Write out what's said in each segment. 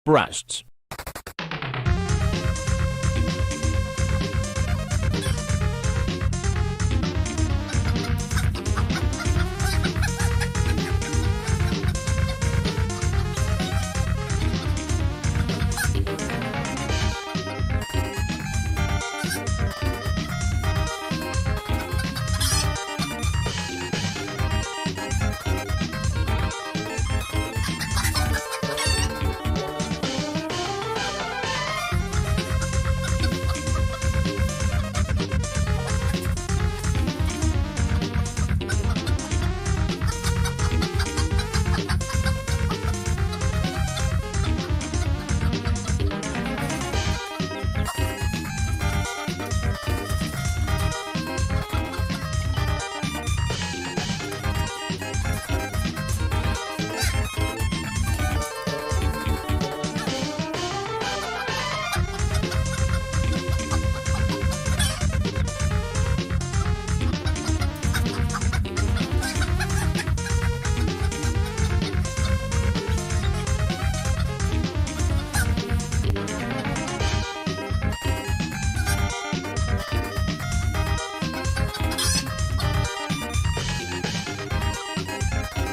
breasts.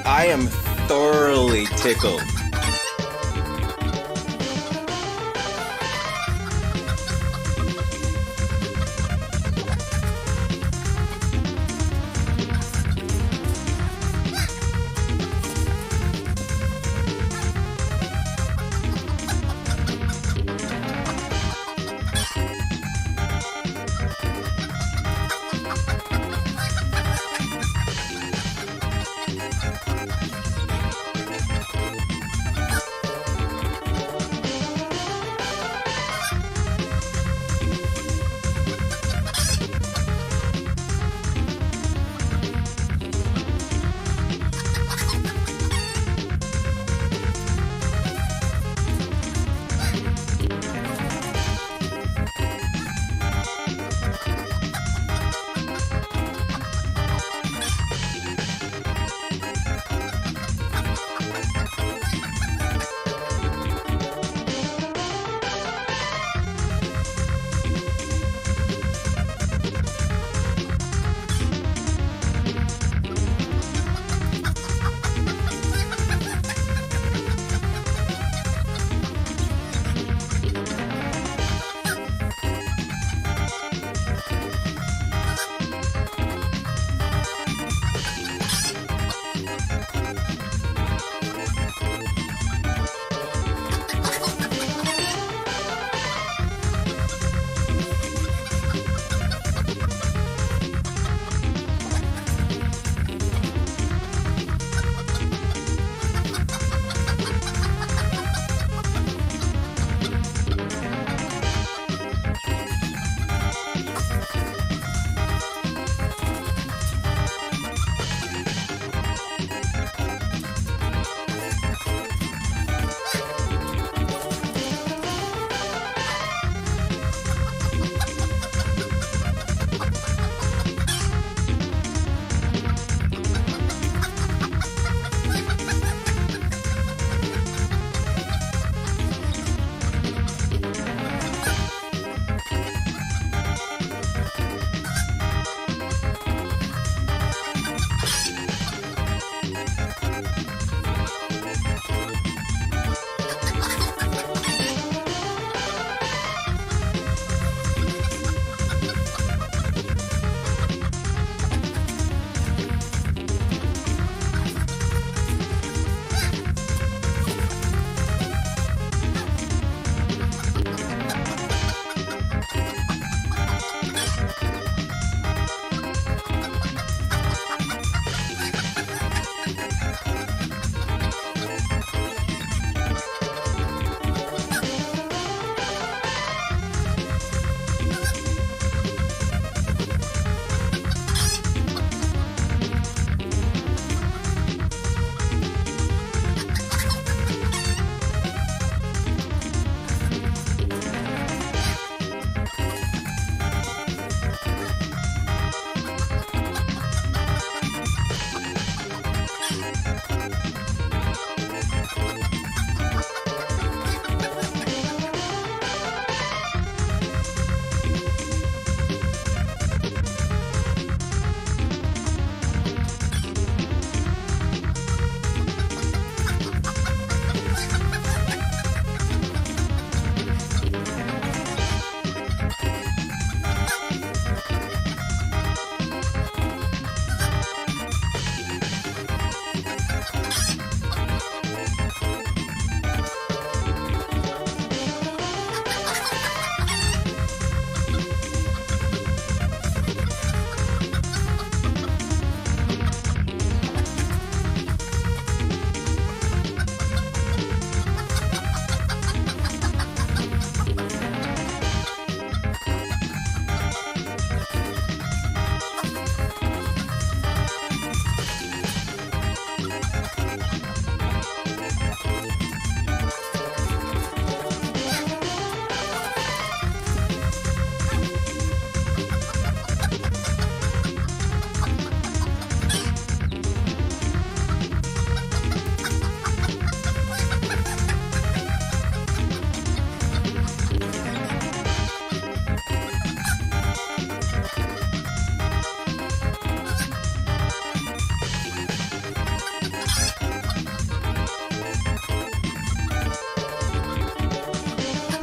I am thoroughly tickled.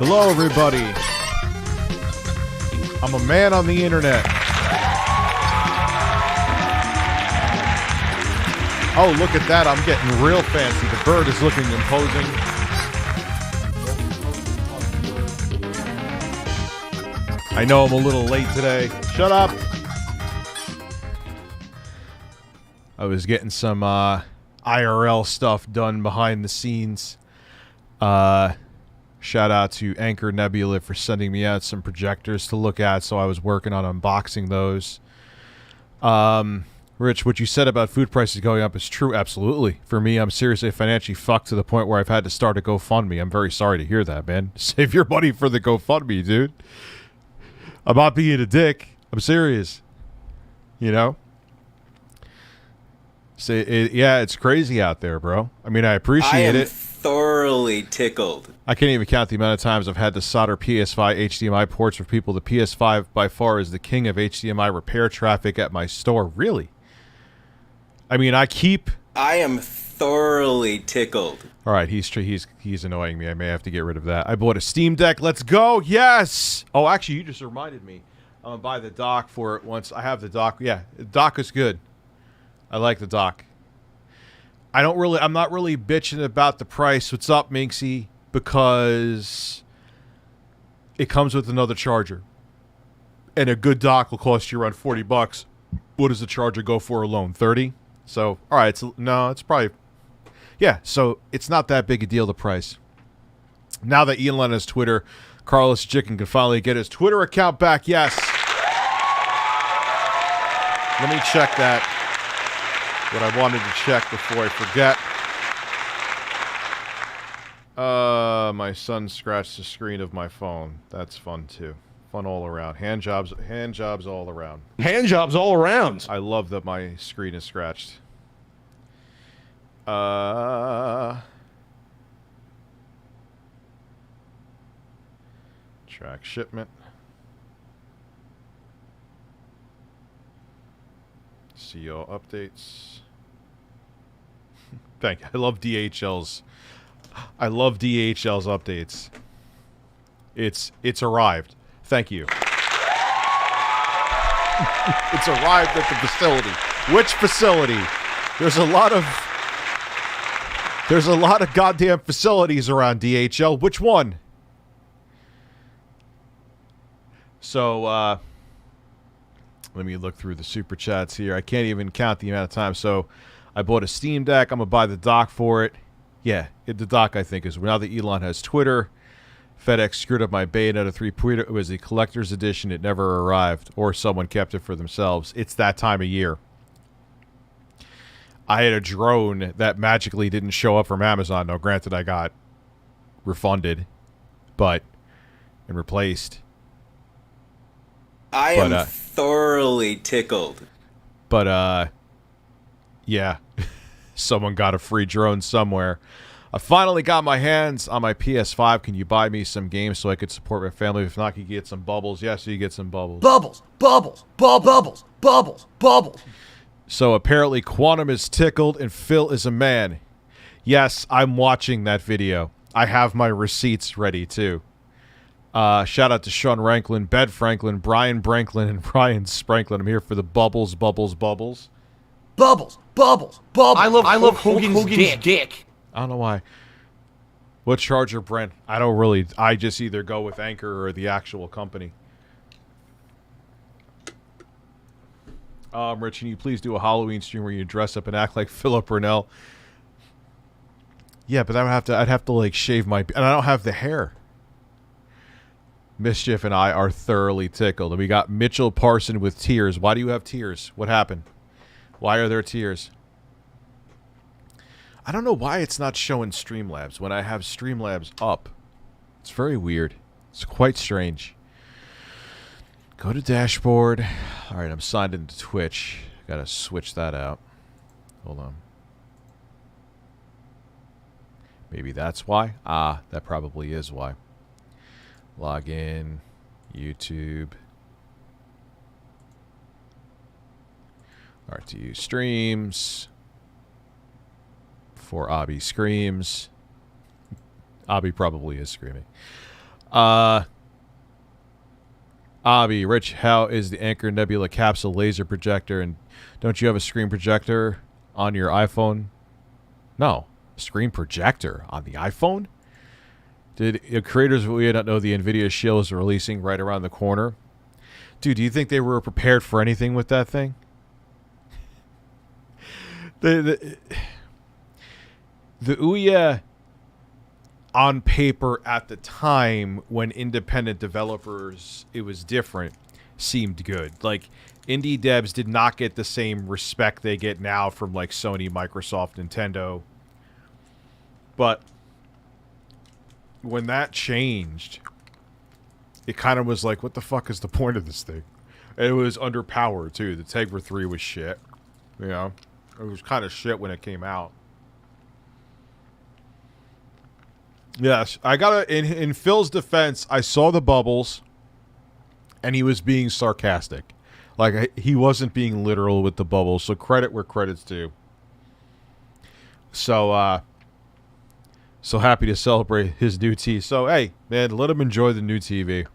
Hello, everybody. I'm a man on the internet. Oh, look at that. I'm getting real fancy. The bird is looking imposing. I know I'm a little late today. Shut up. I was getting some IRL stuff done behind the scenes. Shout out to Anchor Nebula for sending me out some projectors to look at, so I was working on unboxing those. Rich, what you said about food prices going up is true, absolutely. For me, I'm seriously financially fucked to the point where I've had to start a GoFundMe. I'm very sorry to hear that, man. Save your money for the GoFundMe, dude. I'm not being a dick. I'm serious. You know? So yeah, it's crazy out there, bro. I mean, I appreciate it. Thoroughly tickled. I can't even count the amount of times I've had to solder PS5 HDMI ports for people. The PS5 by far is the king of HDMI repair traffic at my store. Really? I mean, I am thoroughly tickled. All right, he's annoying me. I may have to get rid of that. I bought a Steam Deck. Let's go. Yes. Oh, actually, you just reminded me. I'm gonna buy the dock for it once I have the dock. Yeah, the dock is good. I like the dock. I'm not really bitching about the price. What's up, Minxy? Because it comes with another charger. And a good dock will cost you around $40. What does the charger go for alone? 30? So, all right, it's probably... Yeah, so it's not that big a deal, the price. Now that Elon has Twitter, Carlos Chicken can finally get his Twitter account back. Yes. Let me check that. What I wanted to check before I forget. My son scratched the screen of my phone. That's fun too. Fun all around. Hand jobs all around. Hand jobs all around. I love that my screen is scratched. Track shipment. CO updates. Thank you. I love DHL's updates. It's arrived. Thank you. It's arrived at the facility. Which facility? There's a lot of goddamn facilities around DHL. Which one? So, let me look through the super chats here. I can't even count the amount of time. So, I bought a Steam Deck. I'm going to buy the dock for it. Yeah, the dock, I think, is... Now that Elon has Twitter, FedEx screwed up my Bayonetta 3 Twitter. It was a collector's edition. It never arrived. Or someone kept it for themselves. It's that time of year. I had a drone that magically didn't show up from Amazon. Now, granted, I got refunded. And replaced. I am thoroughly tickled. Yeah. Someone got a free drone somewhere. I finally got my hands on my PS5. Can you buy me some games so I could support my family? If not, can you get some bubbles? Yes, you get some bubbles. Bubbles. So apparently Quantum is tickled and Phil is a man. Yes, I'm watching that video. I have my receipts ready, too. Shout out to Sean Ranklin, Bed Franklin, Brian Branklin, and Brian Spranklin. I'm here for the bubbles. Bubbles. I love Hogan's dick. I don't know why. What charger, Brent? I just either go with Anchor or the actual company. Rich, can you please do a Halloween stream where you dress up and act like Philip Burnell? Yeah, but I'd have to like shave my... And I don't have the hair. Mischief and I are thoroughly tickled. And we got Mitchell Parson with tears. Why do you have tears? What happened? Why are there tears? I don't know why it's not showing StreamLabs when I have StreamLabs up. It's very weird. It's quite strange. Go to dashboard. All right, I'm signed into Twitch. Gotta switch that out. Hold on. Maybe that's why. Ah, that probably is why. Log in. YouTube. RTU streams. For Abby screams. Abby probably is screaming. Abby, Rich, how is the Anchor Nebula capsule laser projector? And don't you have a screen projector on your iPhone? No. Screen projector on the iPhone? Did creators of Ouya not know the NVIDIA Shield is releasing right around the corner? Dude, do you think they were prepared for anything with that thing? The Ouya, on paper at the time when independent developers, it was different, seemed good. Like, indie devs did not get the same respect they get now from, like, Sony, Microsoft, Nintendo. But when that changed, it kind of was like, what the fuck is the point of this thing? And it was underpowered, too. The Tegra 3 was shit. You know? It was kind of shit when it came out. Yes, I gotta, in Phil's defense, I saw the bubbles, and he was being sarcastic. Like, he wasn't being literal with the bubbles, so credit where credit's due. So, so happy to celebrate his new TV. So, hey, man, let him enjoy the new TV.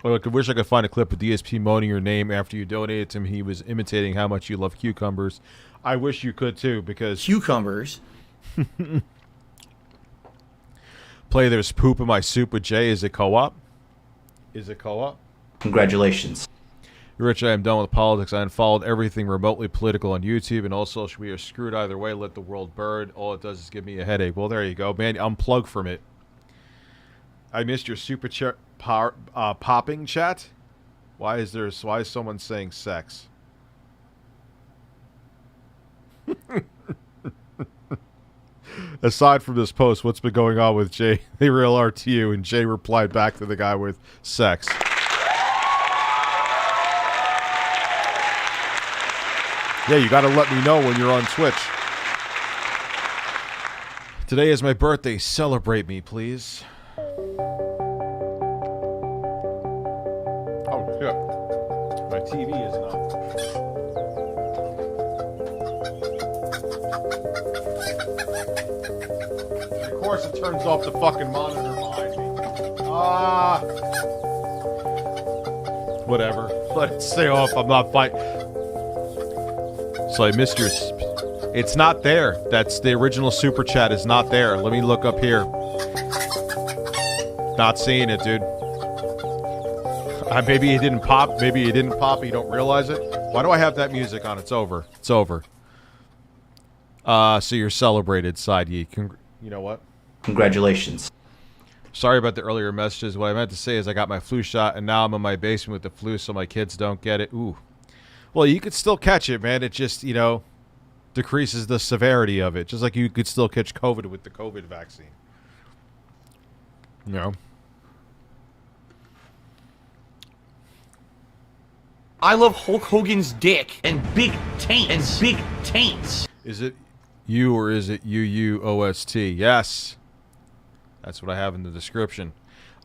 I wish I could find a clip of DSP moaning your name after you donated to him. He was imitating how much you love cucumbers. I wish you could, too, because... Cucumbers? Play There's Poop in My Soup with Jay. Is it co-op? Is it co-op? Congratulations. Rich, I am done with politics. I unfollowed everything remotely political on YouTube and all social media. Screwed either way. Let the world burn. All it does is give me a headache. Well, there you go, man. Unplug from it. I missed your super chat popping chat. Why is someone saying sex? Aside from this post, what's been going on with Jay, the real RTU? And Jay replied back to the guy with sex. Yeah, you gotta let me know when you're on Twitch. Today is my birthday. Celebrate me, please. Oh, shit. My TV is not. Of course it turns off the fucking monitor behind me. Whatever. Let it stay off. I'm not fighting. So I missed your... It's not there. That's the original super chat is not there. Let me look up here. Not seeing it, dude. Maybe it didn't pop. Maybe it didn't pop. You don't realize it. Why do I have that music on? It's over. It's over. So you're celebrated, Side Ye. You know what? Congratulations. Sorry about the earlier messages. What I meant to say is I got my flu shot, and now I'm in my basement with the flu, so my kids don't get it. Ooh. Well, you could still catch it, man. It just, you know, decreases the severity of it. Just like you could still catch COVID with the COVID vaccine. You know? I love Hulk Hogan's dick and big taints. Is it you or is it UUOST? Yes. That's what I have in the description.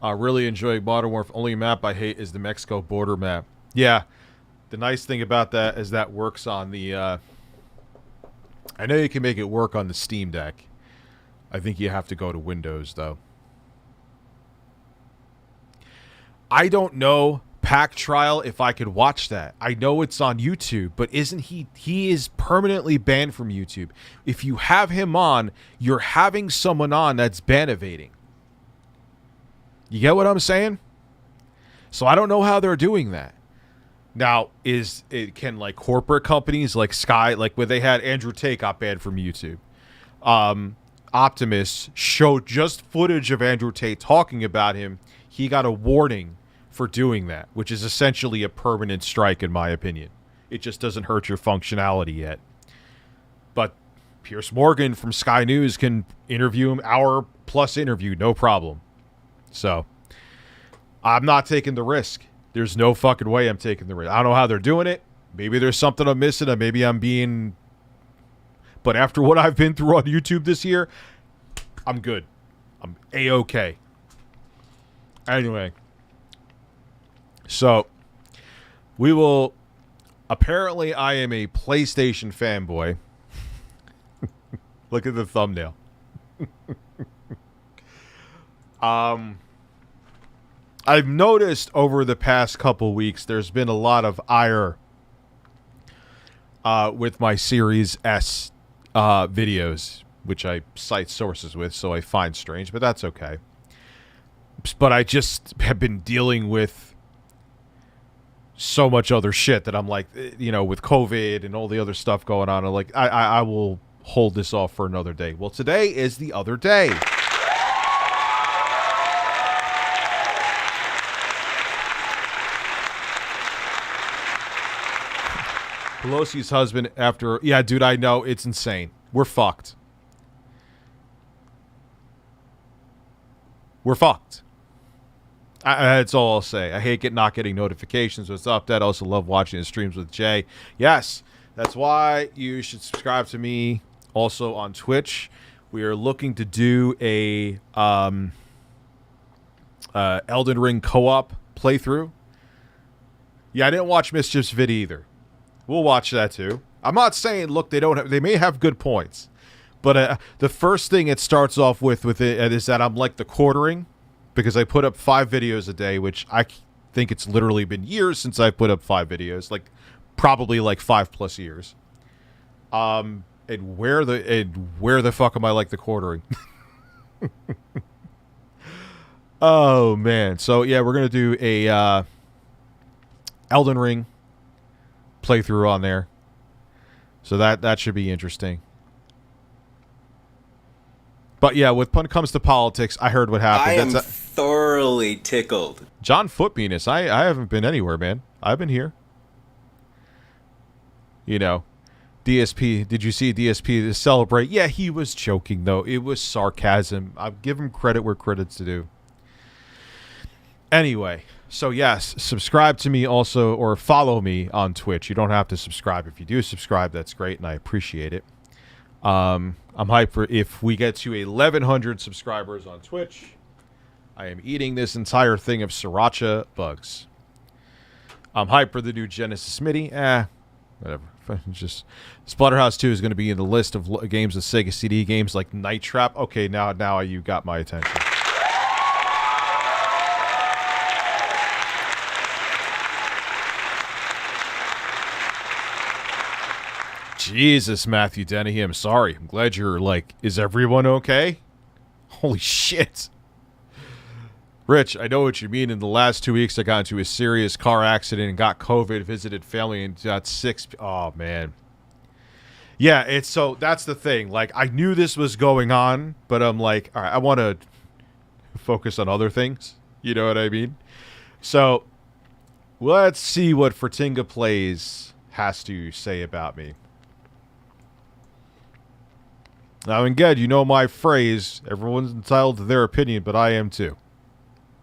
Really enjoy Modern Warfare. Only map I hate is the Mexico border map. Yeah. The nice thing about that is that works on the... I know you can make it work on the Steam Deck. I think you have to go to Windows, though. I don't know, Pack Trial, if I could watch that. I know it's on YouTube, but isn't he... He is permanently banned from YouTube. If you have him on, you're having someone on that's ban evading. You get what I'm saying? So I don't know how they're doing that. Now, can like corporate companies like Sky, like where they had Andrew Tate got banned from YouTube. Optimus showed just footage of Andrew Tate talking about him. He got a warning for doing that, which is essentially a permanent strike in my opinion. It just doesn't hurt your functionality yet. But Piers Morgan from Sky News can interview him, hour-plus interview, no problem. So, I'm not taking the risk. There's no fucking way I'm taking the risk. I don't know how they're doing it. Maybe there's something I'm missing, or maybe I'm being... But after what I've been through on YouTube this year, I'm good. I'm A-okay. Anyway. So, we will... Apparently, I am a PlayStation fanboy. Look at the thumbnail. I've noticed over the past couple weeks there's been a lot of ire with my Series S videos, which I cite sources with, so I find strange, but that's okay. But I just have been dealing with so much other shit that I'm like, you know, with COVID and all the other stuff going on, I'm like, I will hold this off for another day. Well, today is the other day. Pelosi's husband after... Yeah, dude, I know. It's insane. We're fucked. We're fucked. That's all I'll say. I hate not getting notifications. What's up, Dad? I also love watching the streams with Jay. Yes, that's why you should subscribe to me also on Twitch. We are looking to do a Elden Ring co-op playthrough. Yeah, I didn't watch Mischief's vid either. We'll watch that too. I'm not saying, look, they may have good points, but the first thing it starts off with it is that I'm like the quartering, because I put up 5 videos a day, which I think it's literally been years since I've put up 5 videos, like probably like 5+ years. And where the fuck am I like the quartering? Oh man, so yeah, we're gonna do a Elden Ring playthrough on there, so that should be interesting. But yeah, when it comes to politics, I heard what happened. I am thoroughly tickled. John Footpenis, I haven't been anywhere, man. I've been here. You know, DSP, did you see DSP to celebrate? Yeah, he was joking, though. It was sarcasm. I'll give him credit where credit's due. Anyway, so yes, subscribe to me also, or follow me on Twitch. You don't have to subscribe. If you do subscribe, that's great, and I appreciate it. I'm hyped for if we get to 1,100 subscribers on Twitch. I am eating this entire thing of sriracha bugs. I'm hyped for the new Genesis MIDI. Whatever. Just Splatterhouse 2 is going to be in the list of games of Sega CD games like Night Trap. Okay, now you got my attention. Jesus, Matthew Dennehy, I'm sorry. I'm glad you're like, is everyone okay? Holy shit. Rich, I know what you mean. In the last 2 weeks, I got into a serious car accident and got COVID, visited family, and got 6... Oh, man. Yeah, it's so... That's the thing. Like, I knew this was going on, but I'm like, all right, I want to focus on other things. You know what I mean? So, let's see what Fertinga Plays has to say about me. Now, again, you know my phrase, everyone's entitled to their opinion, but I am too.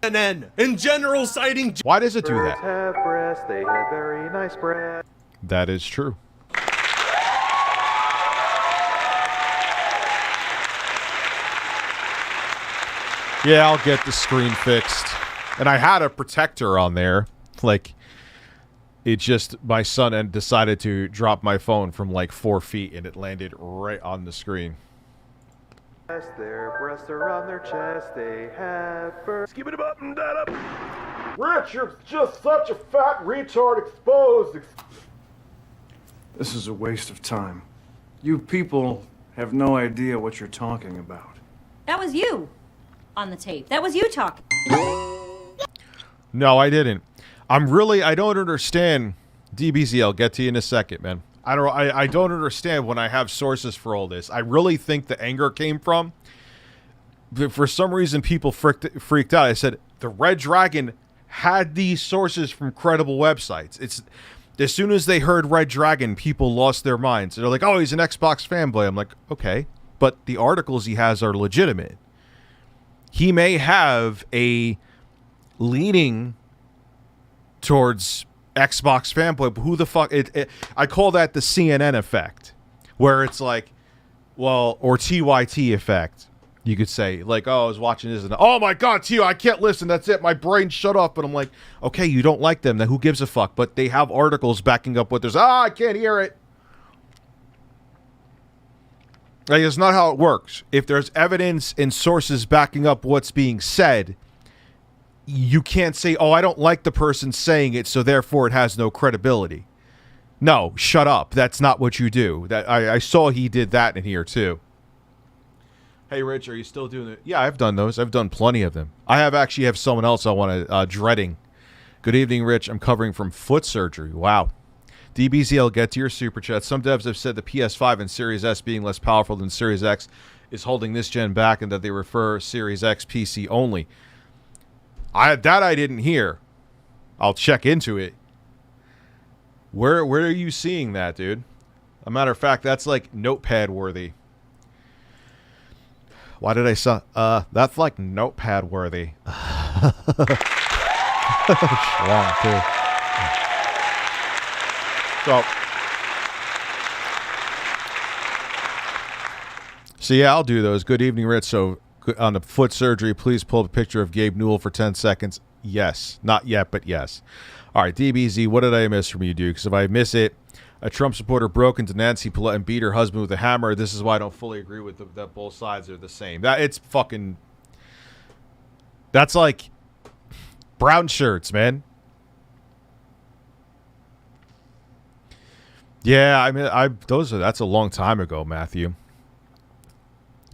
In general, citing... Why does it do that? Have breasts, they have very nice breasts. That is true. Yeah, I'll get the screen fixed. And I had a protector on there. Like, it just, my son decided to drop my phone from like 4 feet and it landed right on the screen. Their breasts are on their chest, they have birds. Skip it up and that up. Rich, you're just such a fat retard exposed. This is a waste of time. You people have no idea what you're talking about. That was you on the tape. That was you talking. No, I didn't. I don't understand. DBZ, I'll get to you in a second, man. I don't understand when I have sources for all this. I really think the anger came from, for some reason, people freaked out. I said, the Red Dragon had these sources from credible websites. It's as soon as they heard Red Dragon, people lost their minds. They're like, oh, he's an Xbox fanboy. I'm like, okay, but the articles he has are legitimate. He may have a leaning towards Xbox fanboy, but who the fuck... I call that the CNN effect, where it's like, well, or TYT effect, you could say. Like, oh, I was watching this, and oh my god, T, I can't listen, that's it, my brain shut off. But I'm like, okay, you don't like them, then who gives a fuck? But they have articles backing up what there's, I can't hear it. Like, it's not how it works. If there's evidence and sources backing up what's being said, you can't say, oh, I don't like the person saying it, so therefore it has no credibility. No, shut up. That's not what you do. That I saw he did that in here, too. Hey, Rich, are you still doing it? Yeah, I've done those. I've done plenty of them. I actually have someone else I want to, dreading. Good evening, Rich. I'm covering from foot surgery. Wow. DBZ, I'll get to your super chat. Some devs have said the PS5 and Series S being less powerful than Series X is holding this gen back and that they refer Series X PC only. I didn't hear. I'll check into it. Where are you seeing that, dude? A matter of fact, that's like notepad worthy. Why did I say that's like notepad worthy? Wrong too. So yeah, I'll do those. Good evening, Rich. So on the foot surgery, please pull up a picture of Gabe Newell for 10 seconds. Yes. Not yet, but yes. All right, DBZ, what did I miss from you, dude? Because if I miss it, a Trump supporter broke into Nancy Pelosi and beat her husband with a hammer. This is why I don't fully agree with that both sides are the same. It's fucking... That's like brown shirts, man. Yeah, I mean, that's a long time ago, Matthew.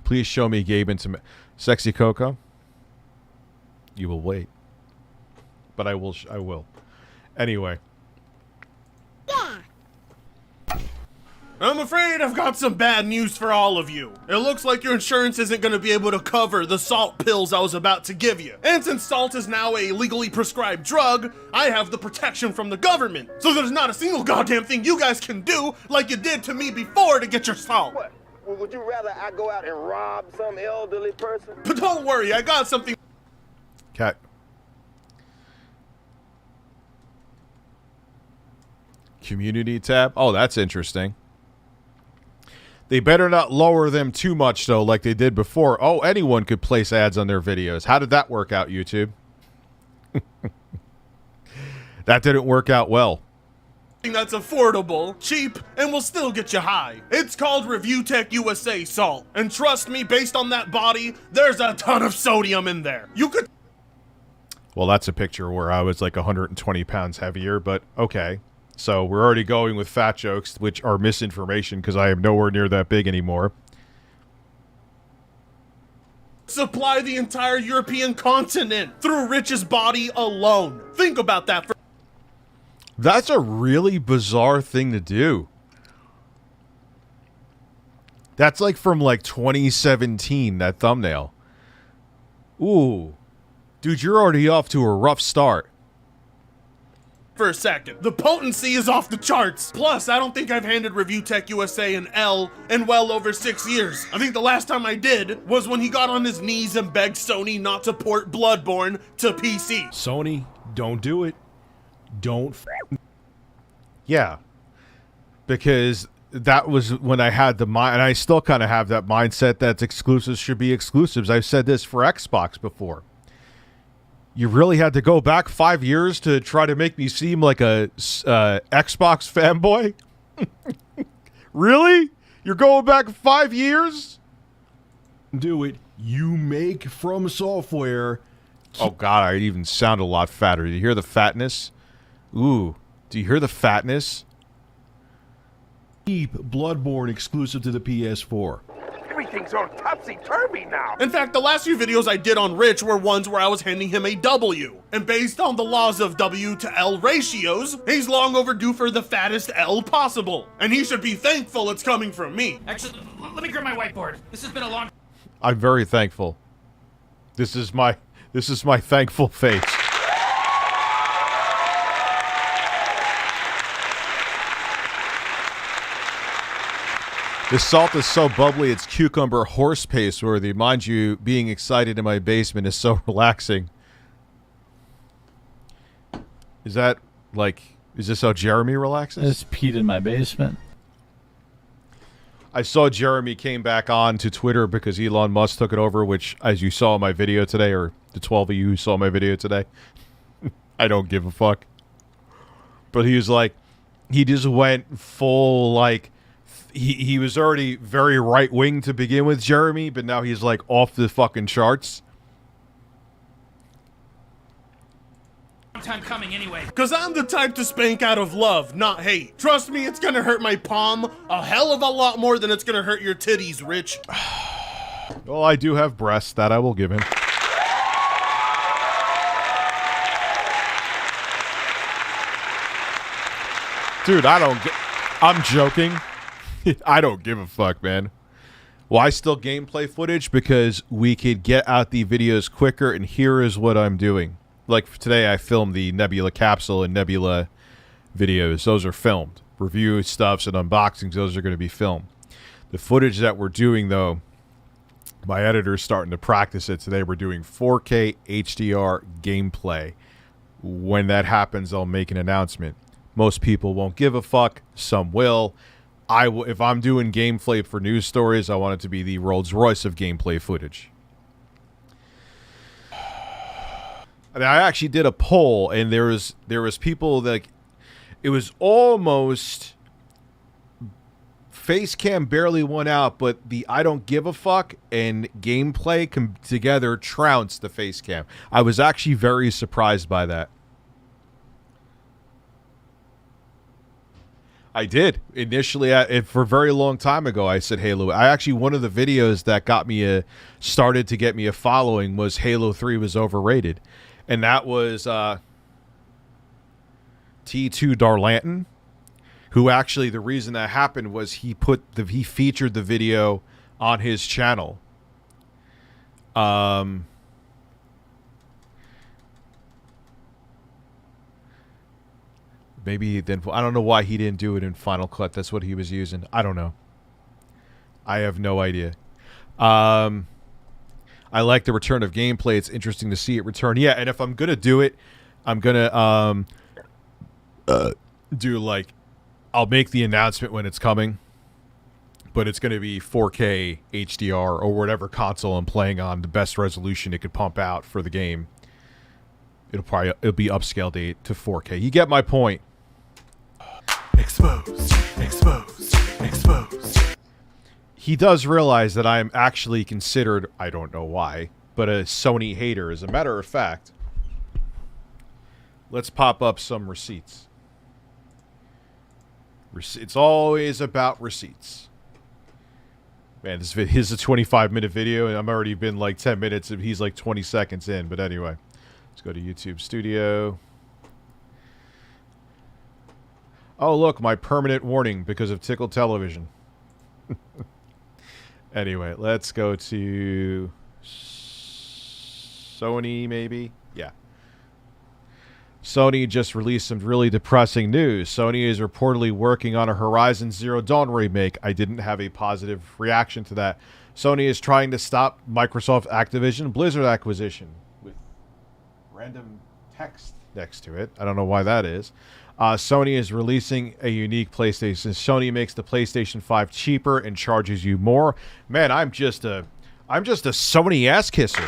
Please show me Gabe into Sexy Coco. You will wait. But I will. I will. Anyway. I'm afraid I've got some bad news for all of you. It looks like your insurance isn't going to be able to cover the salt pills I was about to give you. And since salt is now a legally prescribed drug, I have the protection from the government. So there's not a single goddamn thing you guys can do like you did to me before to get your salt. What? Well, would you rather I go out and rob some elderly person? But don't worry, I got something. Okay. Community tab. Oh, that's interesting. They better not lower them too much, though, like they did before. Oh, anyone could place ads on their videos. How did that work out, YouTube? That didn't work out well. That's affordable, cheap, and will still get you high. It's called ReviewTechUSA salt. And trust me, based on that body, there's a ton of sodium in there. You could... Well, that's a picture where I was like 120 pounds heavier, but okay. So we're already going with fat jokes, which are misinformation because I am nowhere near that big anymore. Supply the entire European continent through Rich's body alone. Think about that for... That's a really bizarre thing to do. That's like from like 2017, that thumbnail. Ooh. Dude, you're already off to a rough start. For a second. The potency is off the charts. Plus, I don't think I've handed ReviewTechUSA an L in well over 6 years. I think the last time I did was when he got on his knees and begged Sony not to port Bloodborne to PC. Sony, don't do it. Don't. Yeah. Because that was when I had the mind, and I still kind of have that mindset that exclusives should be exclusives. I've said this for Xbox before. You really had to go back 5 years to try to make me seem like a Xbox fanboy? Really? You're going back 5 years? Do it. You make From Software. Oh, God, I even sound a lot fatter. Do you hear the fatness? Ooh. Do you hear the fatness? Keep Bloodborne exclusive to the PS4. Everything's all topsy-turvy now. In fact, the last few videos I did on Rich were ones where I was handing him a W. And based on the laws of W to L ratios, he's long overdue for the fattest L possible. And he should be thankful it's coming from me. Actually, let me grab my whiteboard. This has been a long... I'm very thankful. This is my thankful face. This salt is so bubbly, it's cucumber horse paste worthy. Mind you, being excited in my basement is so relaxing. Is that, like, is this how Jeremy relaxes? I just peed in my basement. I saw Jeremy came back on to Twitter because Elon Musk took it over, which, as you saw in my video today, or the 12 of you who saw my video today, I don't give a fuck. But he was like, he just went full, like, he was already very right-wing to begin with, Jeremy, but now he's like off the fucking charts. Time coming anyway. Cause I'm the type to spank out of love, not hate. Trust me, it's gonna hurt my palm a hell of a lot more than it's gonna hurt your titties, Rich. Well, I do have breasts, that I will give him. Dude, I'm joking. I don't give a fuck, man. Why still gameplay footage? Because we could get out the videos quicker, and here is what I'm doing. Like today, I filmed the Nebula capsule and Nebula videos. Those are filmed. Review stuffs and unboxings, those are going to be filmed. The footage that we're doing, though, my editor's starting to practice it today. We're doing 4K HDR gameplay. When that happens, I'll make an announcement. Most people won't give a fuck. Some will. I will. If I'm doing gameplay for news stories, I want it to be the Rolls Royce of gameplay footage. And I actually did a poll, and there was people that it was almost face cam barely won out, but the I don't give a fuck and gameplay together trounced the face cam. I was actually very surprised by that. I did initially for a very long time ago. I said Halo. I actually one of the videos that got me started to get me a following was Halo 3 was overrated. And that was T2 Darlanton, who actually the reason that happened was he featured the video on his channel. Maybe then I don't know why he didn't do it in Final Cut. That's what he was using. I don't know. I have no idea. I like the return of gameplay. It's interesting to see it return. Yeah, and if I'm gonna do it, I'm gonna do like I'll make the announcement when it's coming, but it's gonna be 4K HDR or whatever console I'm playing on, the best resolution it could pump out for the game. It'll be upscaled to 4K. You get my point. Exposed, exposed, exposed. He does realize that I am actually considered, I don't know why, but a Sony hater. As a matter of fact, let's pop up some receipts. It's always about receipts. Man, this is a 25-minute video, and I've already been like 10 minutes, and he's like 20 seconds in. But anyway, let's go to YouTube Studio. Oh, look, my permanent warning because of Tickle Television. Anyway, let's go to Sony, maybe? Yeah. Sony just released some really depressing news. Sony is reportedly working on a Horizon Zero Dawn remake. I didn't have a positive reaction to that. Sony is trying to stop Microsoft Activision Blizzard acquisition with random text next to it. I don't know why that is. Sony is releasing a unique PlayStation. Sony makes the PlayStation 5 cheaper and charges you more. Man, I'm just a Sony ass kisser.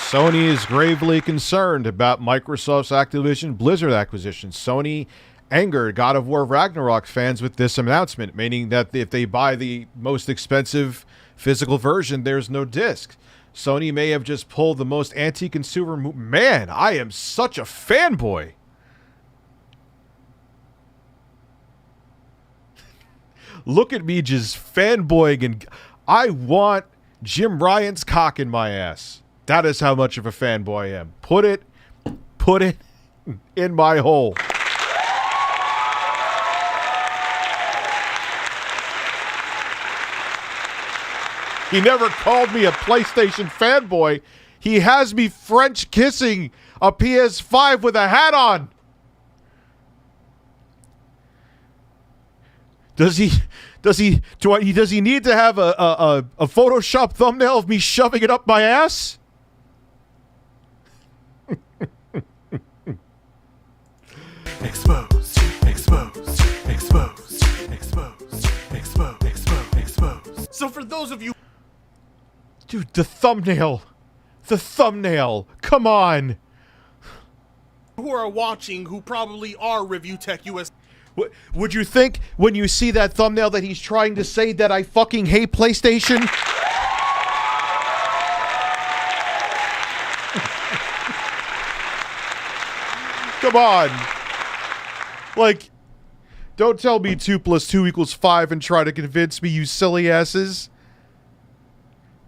Sony is gravely concerned about Microsoft's Activision Blizzard acquisition. Sony angered God of War Ragnarok fans with this announcement, meaning that if they buy the most expensive physical version, there's no disc. Sony may have just pulled the most anti-consumer move. Man, I am such a fanboy. Look at me just fanboying, and I want Jim Ryan's cock in my ass. That is how much of a fanboy I am. Put it in my hole. He never called me a PlayStation fanboy. He has me French kissing a PS5 with a hat on. Does he need to have a Photoshop thumbnail of me shoving it up my ass? Exposed, exposed, exposed, exposed, exposed, exposed, exposed. So for those of you... Dude, the thumbnail. Come on. who are watching who probably are ReviewTechUSA. Would you think when you see that thumbnail that he's trying to say that I fucking hate PlayStation? Come on. Like, don't tell me 2 + 2 = 5 and try to convince me, you silly asses.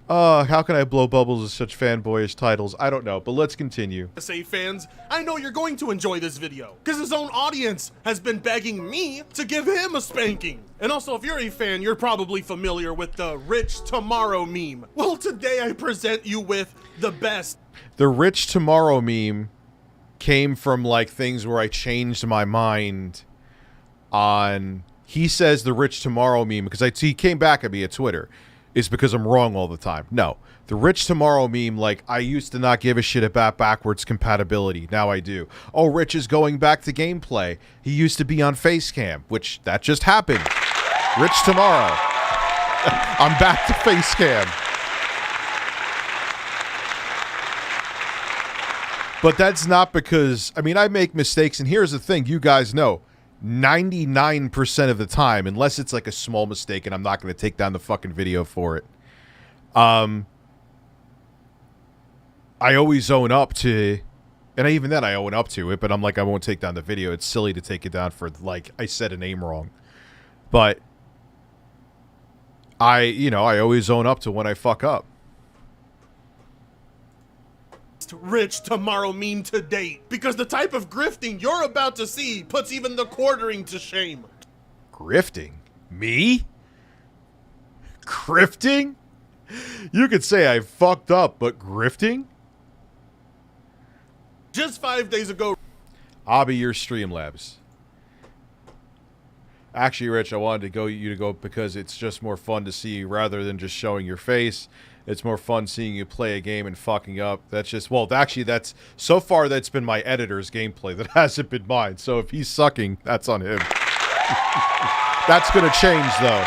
How can I blow bubbles with such fanboyish titles? I don't know, but let's continue. Say fans, I know you're going to enjoy this video, because his own audience has been begging me to give him a spanking. And also, if you're a fan, you're probably familiar with the Rich Tomorrow meme. Well, today I present you with the best. The Rich Tomorrow meme came from, like, things where I changed my mind on... He says the Rich Tomorrow meme, because he came back at me at Twitter. Is because I'm wrong all the time. No. The Rich Tomorrow meme, like, I used to not give a shit about backwards compatibility. Now I do. Oh, Rich is going back to gameplay. He used to be on Facecam, which, that just happened. Rich Tomorrow. I'm back to Facecam. But that's not because, I mean, I make mistakes, and here's the thing, you guys know. 99% of the time, unless it's like a small mistake and I'm not going to take down the fucking video for it. I always own up to, and even then I own up to it, but I'm like, I won't take down the video. It's silly to take it down for, like, I said a name wrong. But I always own up to when I fuck up. Rich Tomorrow meme to date, because the type of grifting you're about to see puts even the quartering to shame. Grifting? Me? Grifting? You could say I fucked up, but grifting? Just 5 days ago, I'll be your StreamLabs. Actually, Rich, I wanted you to go because it's just more fun to see you rather than just showing your face. It's more fun seeing you play a game and fucking up. That's just, well, actually, so far that's been my editor's gameplay. That hasn't been mine. So if he's sucking, that's on him. That's gonna change, though.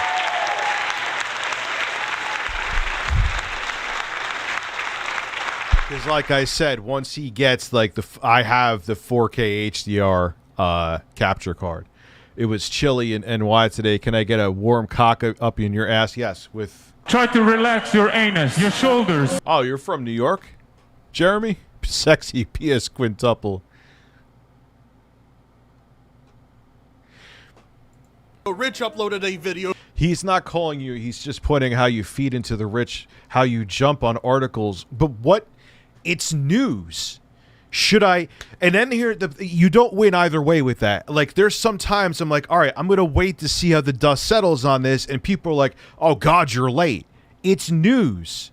Because like I said, once he gets, like, I have the 4K HDR capture card. It was chilly in NY today. Can I get a warm cock up in your ass? Yes, with... Try to relax your anus, your shoulders. Oh, you're from New York? Jeremy? Sexy PS quintuple. Rich uploaded a video. He's not calling you. He's just pointing how you feed into the rich, how you jump on articles. But what? It's news. Should I? And then here, you don't win either way with that. Like, there's sometimes I'm like, all right, I'm going to wait to see how the dust settles on this. And people are like, oh, God, you're late. It's news.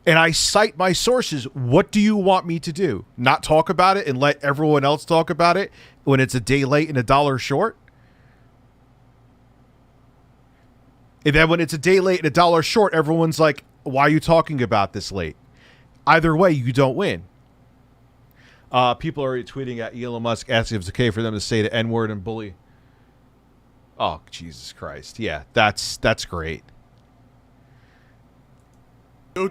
And I cite my sources. What do you want me to do? Not talk about it and let everyone else talk about it when it's a day late and $1 short? And then when it's a day late and $1 short, everyone's like, why are you talking about this late? Either way, you don't win. People are tweeting at Elon Musk asking if it's okay for them to say the N-word and bully. Oh, Jesus Christ. Yeah, that's great.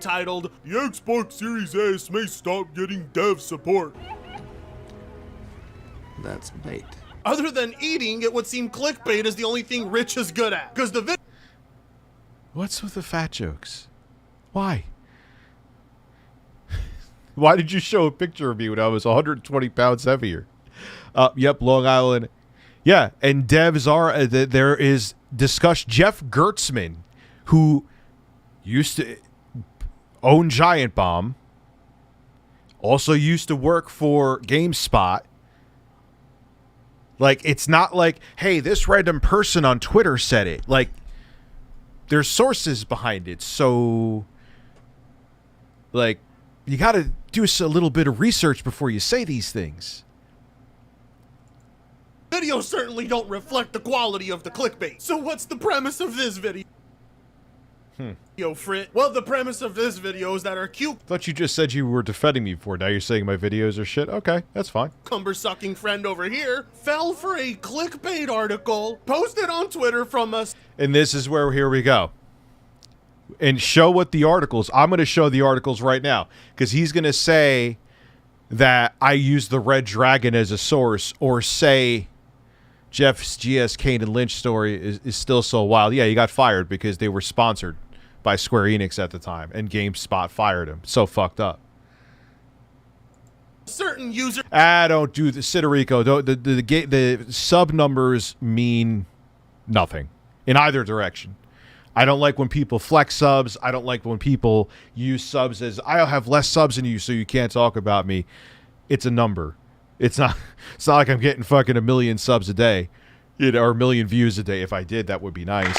Titled, "The Xbox Series S may stop getting dev support." That's bait. Other than eating, it would seem clickbait is the only thing Rich is good at. Because the What's with the fat jokes? Why? Why did you show a picture of me when I was 120 pounds heavier? Yep, Long Island. Yeah, and devs are, there is discussion. Jeff Gertzman, who used to own Giant Bomb, also used to work for GameSpot. Like, it's not like, hey, this random person on Twitter said it. Like, there's sources behind it. So, like, you got to do a little bit of research before you say these things. Videos certainly don't reflect the quality of the clickbait. So what's the premise of this video? Yo, Frit. Well, the premise of this video is that our Thought you just said you were defending me before. Now you're saying my videos are shit? Okay, that's fine. cucumber-sucking friend over here fell for a clickbait article posted on Twitter from us. And this is where, here we go. And show what the articles, I'm going to show the articles right now. Because he's going to say that I use the Red Dragon as a source, or say Jeff's GS Kane and Lynch story is still so wild. Yeah, he got fired because they were sponsored by Square Enix at the time, and GameSpot fired him. So fucked up. Certain user. Don't do the Siderico. The sub numbers mean nothing in either direction. I don't like when people flex subs. I don't like when people use subs as, I have less subs than you, so you can't talk about me. It's a number. It's not like I'm getting fucking 1 million subs a day, or 1 million views a day. If I did, that would be nice.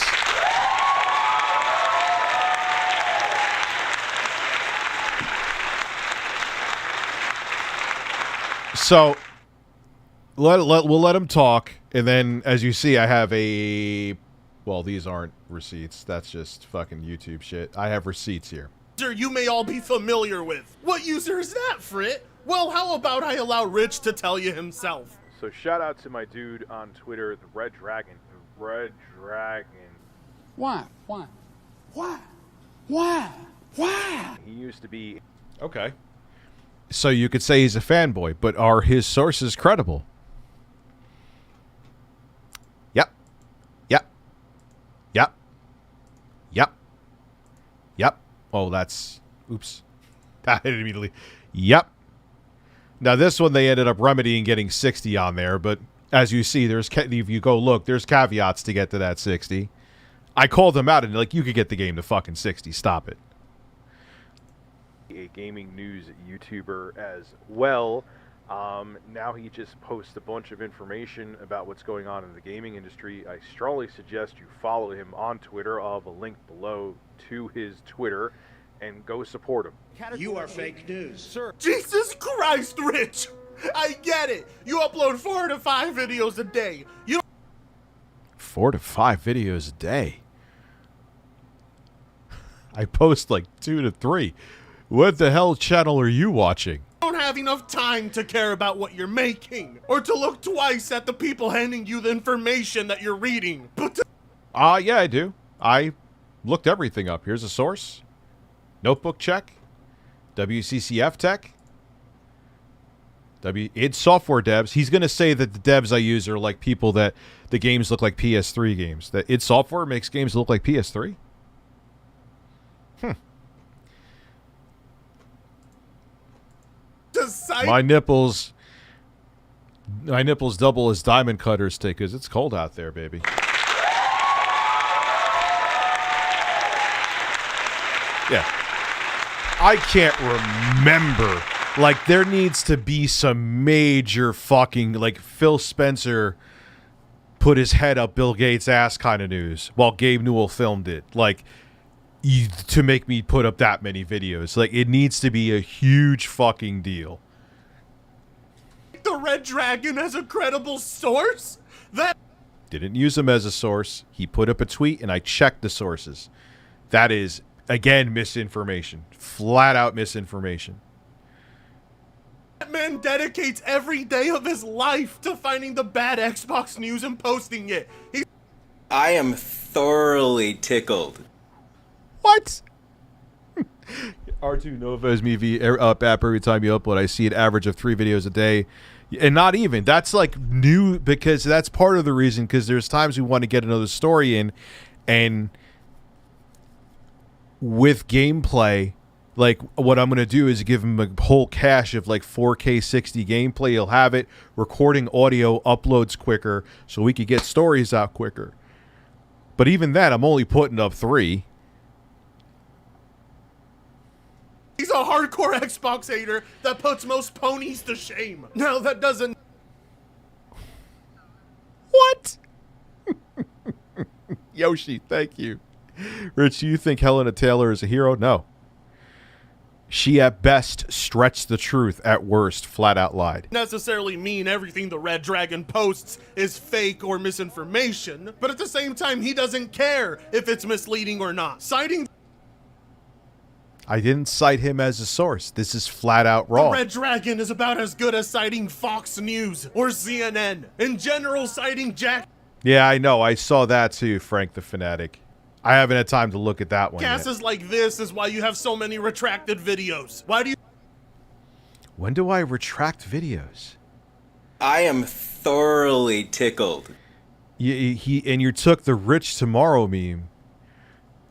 So we'll let him talk, and then, as you see, I have a... Well, these aren't receipts. That's just fucking YouTube shit. I have receipts here. You may all be familiar with. What user is that, Frit? Well, how about I allow Rich to tell you himself? So shout out to my dude on Twitter, the Red Dragon. The Red Dragon. Why? He used to be... Okay. So you could say he's a fanboy, but are his sources credible? Yep. Yep. Yep. Yep. Yep. Oh, that's... Oops. I hit it immediately. Yep. Now, this one, they ended up remedying getting 60 on there, but as you see, if you go look, there's caveats to get to that 60. I called them out, and like, you could get the game to fucking 60. Stop it. A gaming news YouTuber as well. Now he just posts a bunch of information about what's going on in the gaming industry. I strongly suggest you follow him on Twitter. I'll have a link below to his Twitter, and go support him. You are fake news. Sir. Jesus Christ, Rich! I get it. You upload 4 to 5 videos a day. 4 to 5 videos a day. I post like 2 to 3. What the hell channel are you watching? Don't have enough time to care about what you're making, or to look twice at the people handing you the information that you're reading. But yeah, I do. I looked everything up. Here's a source. Notebook check. WCCF tech. id Software devs. He's going to say that the devs I use are like people that the games look like PS3 games. That id Software makes games look like PS3? My nipples double as diamond cutters take, because it's cold out there, baby. Yeah. I can't remember. Like, there needs to be some major fucking, like, Phil Spencer put his head up Bill Gates' ass kind of news while Gabe Newell filmed it. Like, to make me put up that many videos. Like, it needs to be a huge fucking deal. The Red Dragon as a credible source? That didn't use him as a source. He put up a tweet, and I checked the sources. That is, again, misinformation. Flat out misinformation. That man dedicates every day of his life to finding the bad Xbox news and posting it. I am thoroughly tickled. What? R2 Nova is me up app every time you upload. I see an average of 3 videos a day. And not even. That's like new, because that's part of the reason, because there's times we want to get another story in, and with gameplay, like, what I'm going to do is give him a whole cache of like 4K 60 gameplay. He'll have it. Recording audio uploads quicker, so we could get stories out quicker. But even then, I'm only putting up 3. He's a hardcore Xbox hater that puts most ponies to shame. Now, that doesn't... What? Yoshi, thank you. Rich, do you think Helena Taylor is a hero? No. She at best stretched the truth, at worst flat out lied. Necessarily mean everything the Red Dragon posts is fake or misinformation, but at the same time, he doesn't care if it's misleading or not. Citing... I didn't cite him as a source. This is flat out wrong. The Red Dragon is about as good as citing Fox News or CNN. In general, citing Jack... Yeah, I know. I saw that too, Frank the Fanatic. I haven't had time to look at that one yet. Cases like this is why you have so many retracted videos. Why do you... When do I retract videos? I am thoroughly tickled. You took the Rich Tomorrow meme.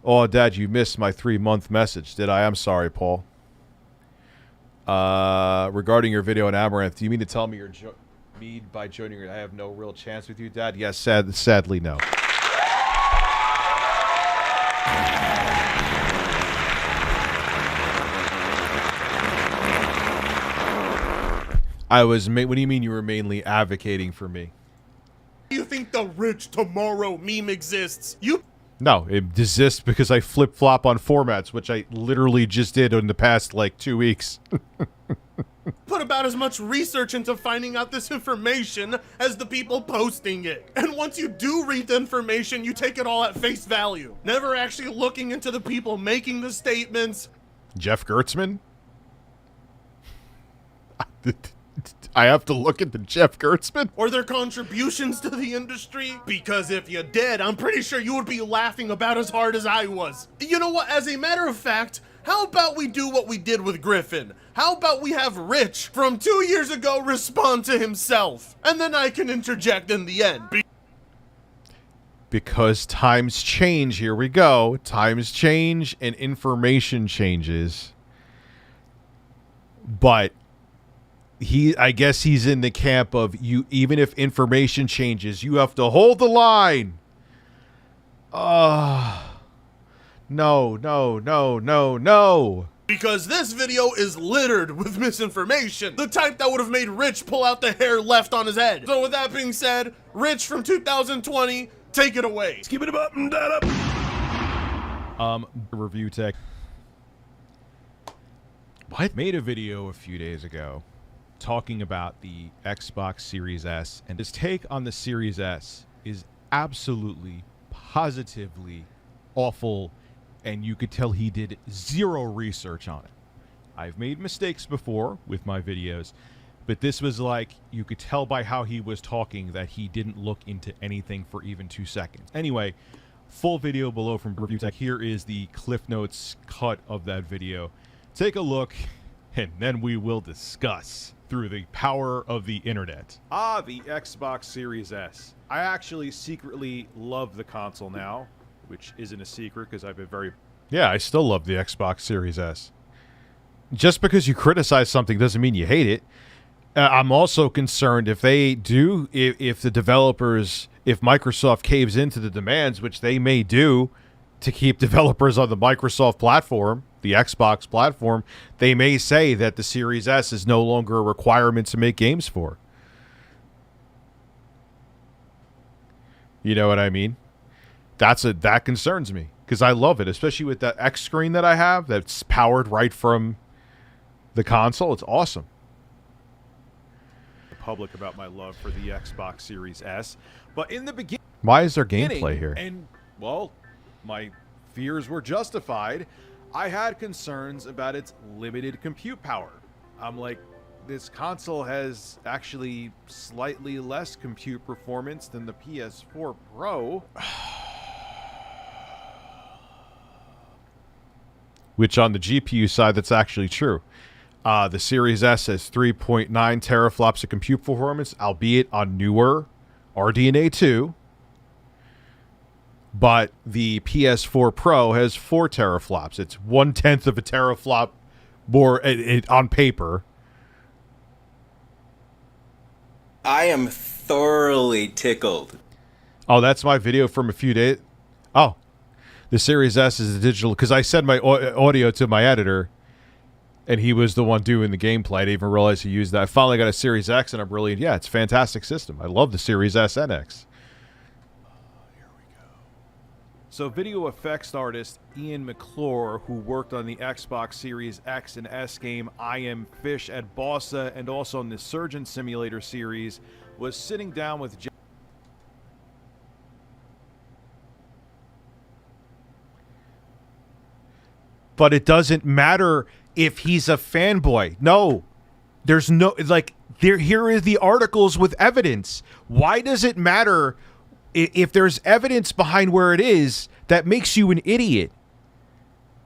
Oh, Dad, you missed my 3-month message, did I? I'm sorry, Paul. Regarding your video on Amaranth, do you mean to tell me you're by joining her? I have no real chance with you, Dad? Yes, sadly, no. What do you mean you were mainly advocating for me? Do you think the Rich Tomorrow meme exists? No, it exists because I flip-flop on formats, which I literally just did in the past, like, 2 weeks. Put about as much research into finding out this information as the people posting it. And once you do read the information, you take it all at face value, never actually looking into the people making the statements. Jeff Gertzman? I have to look at the Jeff Gertzman? Or their contributions to the industry? Because if you did, I'm pretty sure you would be laughing about as hard as I was. You know what, as a matter of fact, how about we do what we did with Griffin? How about we have Rich from 2 years ago respond to himself? And then I can interject in the end. Because times change, here we go. Times change and information changes. But I guess he's in the camp of you, even if information changes, you have to hold the line. No. Because this video is littered with misinformation. The type that would have made Rich pull out the hair left on his head. So with that being said, Rich from 2020, take it away. Skip it up and that up. Review tech. What? Made a video a few days ago talking about the Xbox Series S, and his take on the Series S is absolutely, positively awful, and you could tell he did zero research on it. I've made mistakes before with my videos, but this was like, you could tell by how he was talking that he didn't look into anything for even 2 seconds. Anyway, full video below from ReviewTech. Here is the Cliff Notes cut of that video. Take a look, and then we will discuss through the power of the internet. The Xbox Series S. I actually secretly love the console now, which isn't a secret because I've been very... Yeah, I still love the Xbox Series S. Just because you criticize something doesn't mean you hate it. I'm also concerned if they do, if the developers, if Microsoft caves into the demands, which they may do, to keep developers on the Microsoft platform, the Xbox platform, they may say that the Series S is no longer a requirement to make games for. You know what I mean? That concerns me because I love it, especially with that X screen that I have that's powered right from the console. It's awesome. Public about my love for the Xbox Series S, but in the beginning, why is there gameplay here? And well, my fears were justified. I had concerns about its limited compute power. I'm like, this console has actually slightly less compute performance than the PS4 Pro. Which on the GPU side, that's actually true. The Series S has 3.9 teraflops of compute performance, albeit on newer RDNA 2. But the PS4 Pro has 4 teraflops. It's 1/10 of a teraflop more on paper. I am thoroughly tickled. Oh, that's my video from a few days. Oh, the Series S is a digital, because I sent my audio to my editor, and he was the one doing the gameplay. I didn't even realize he used that. I finally got a Series X, and I'm really, yeah, it's a fantastic system. I love the Series S and X. So video effects artist Ian McClure, who worked on the Xbox Series X and S game I Am Fish at Bossa and also on the Surgeon Simulator series, was sitting down with But it doesn't matter if he's a fanboy. No. There's no, like, here are the articles with evidence. Why does it matter if there's evidence behind where it is that makes you an idiot?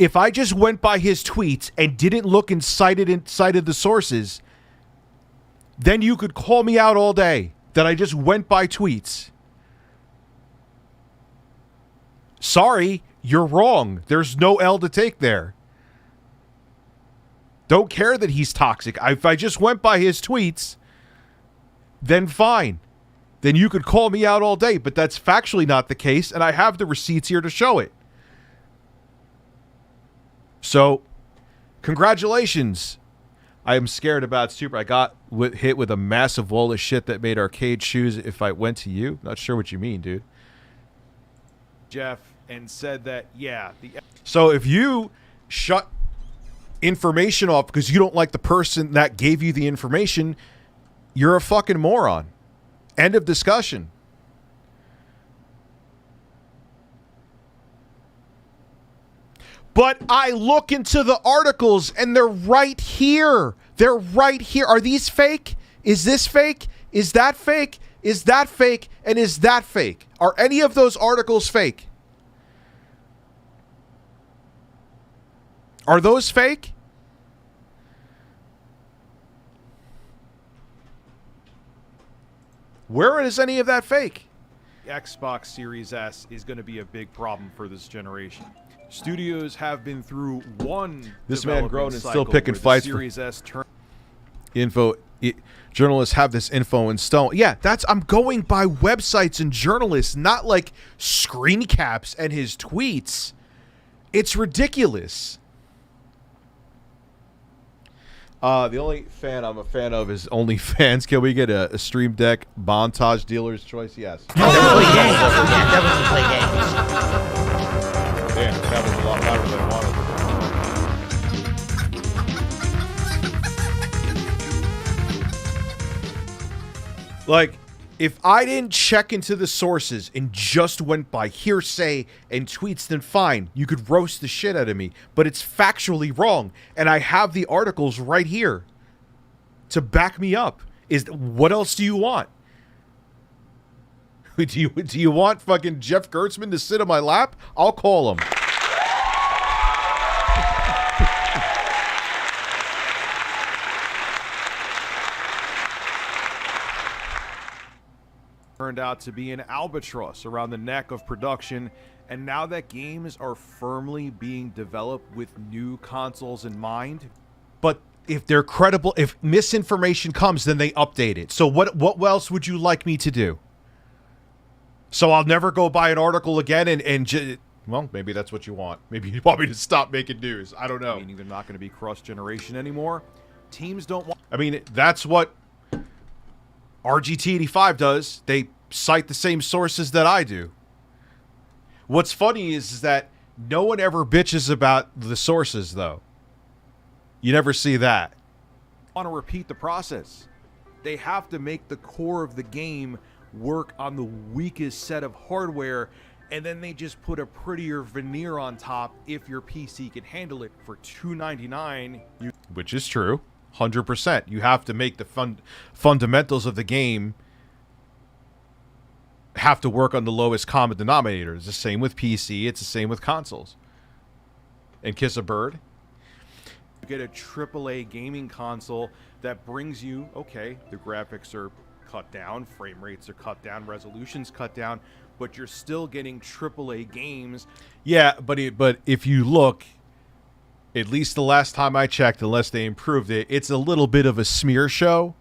If I just went by his tweets and didn't look and cited the sources, then you could call me out all day that I just went by tweets. Sorry, you're wrong. There's no L to take there. Don't care that he's toxic. If I just went by his tweets, then fine. Then you could call me out all day, but that's factually not the case, and I have the receipts here to show it. So, congratulations. I am scared about Super. I got hit with a massive wall of shit that made arcade shoes if I went to you. Not sure what you mean, dude. Jeff, and said that, yeah. So if you shut information off because you don't like the person that gave you the information, you're a fucking moron. End of discussion. But I look into the articles and they're right here. They're right here. Are these fake? Is this fake? Is that fake? Is that fake? And is that fake? Are any of those articles fake? Are those fake? Where is any of that fake? Xbox Series S is going to be a big problem for this generation. Studios have been through one. This man grown and still picking fights. Series S journalists have this info in stone. Yeah, I'm going by websites and journalists, not like screen caps and his tweets. It's ridiculous. The only fan I'm a fan of is OnlyFans. Can we get a Stream Deck montage dealer's choice? Yes. Definitely play games. Yeah, definitely play games. Damn, that was a lot louder than I wanted. Like, if I didn't check into the sources and just went by hearsay and tweets, then fine. You could roast the shit out of me. But it's factually wrong. And I have the articles right here to back me up. What else do you want? Do you want fucking Jeff Gertzman to sit on my lap? I'll call him. Turned out to be an albatross around the neck of production, and now that games are firmly being developed with new consoles in mind. But if they're credible, if misinformation comes, then they update it. So what else would you like me to do? So I'll never go buy an article again well, maybe that's what you want. Maybe you want me to stop making news. I don't know. Meaning they're not going to be cross-generation anymore. Teams don't want... I mean, that's what RGT85 does. They cite the same sources that I do. What's funny is that no one ever bitches about the sources, though. You never see that. I want to repeat the process. They have to make the core of the game work on the weakest set of hardware, and then they just put a prettier veneer on top if your PC can handle it for $299. Which is true. 100%. You have to make the fundamentals of the game have to work on the lowest common denominator. It's the same with PC. It's the same with consoles. And kiss a bird. You get a AAA gaming console that brings you, okay, the graphics are cut down, frame rates are cut down, resolutions cut down, but you're still getting AAA games. Yeah, but if you look, at least the last time I checked, unless they improved it, it's a little bit of a smear show.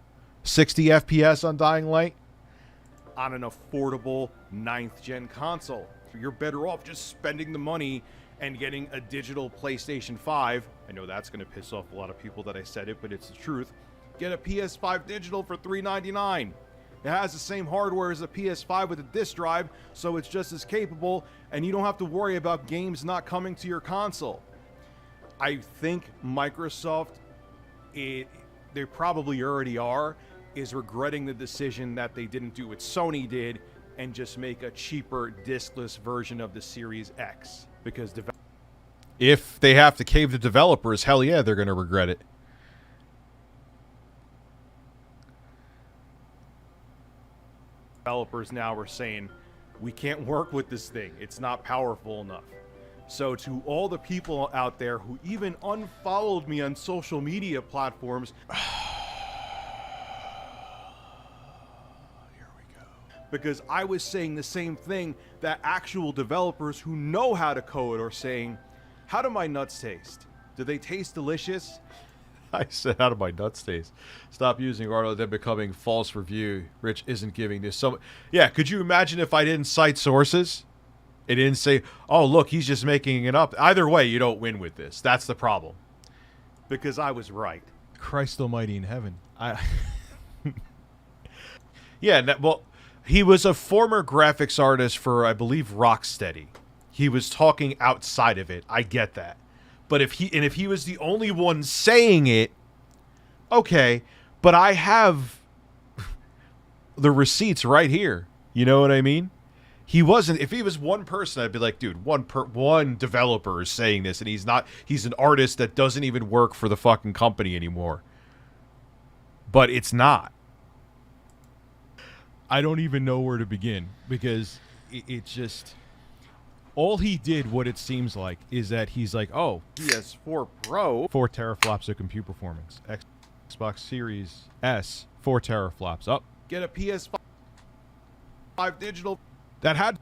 60 FPS on Dying Light on an affordable 9th gen console. You're better off just spending the money and getting a digital PlayStation 5. I know that's going to piss off a lot of people that I said it, but it's the truth. Get a PS5 digital for $399. It has the same hardware as a PS5 with a disc drive, so it's just as capable, and you don't have to worry about games not coming to your console. I think Microsoft, they probably already are, is regretting the decision that they didn't do what Sony did and just make a cheaper discless version of the Series X. Because if they have to cave the developers, hell yeah, they're going to regret it. Developers now are saying, we can't work with this thing. It's not powerful enough. So to all the people out there who even unfollowed me on social media platforms, because I was saying the same thing that actual developers who know how to code are saying. How do my nuts taste? Do they taste delicious? I said, how do my nuts taste? Stop using Arlo, then becoming false review. Rich isn't giving this some. Yeah, could you imagine if I didn't cite sources? It didn't say, oh, look, he's just making it up. Either way, you don't win with this. That's the problem. Because I was right. Christ almighty in heaven. Yeah, well, he was a former graphics artist for, I believe, Rocksteady. He was talking outside of it. I get that. But if he was the only one saying it, okay. But I have the receipts right here. You know what I mean? He wasn't. If he was one person, I'd be like, dude, one developer is saying this, and he's not. He's an artist that doesn't even work for the fucking company anymore. But it's not. I don't even know where to begin because it's just. All he did, what it seems like, is that he's like, oh, PS4 Pro, 4 teraflops of compute performance. Xbox Series S, 4 teraflops. Up, get a PS5 digital. That had.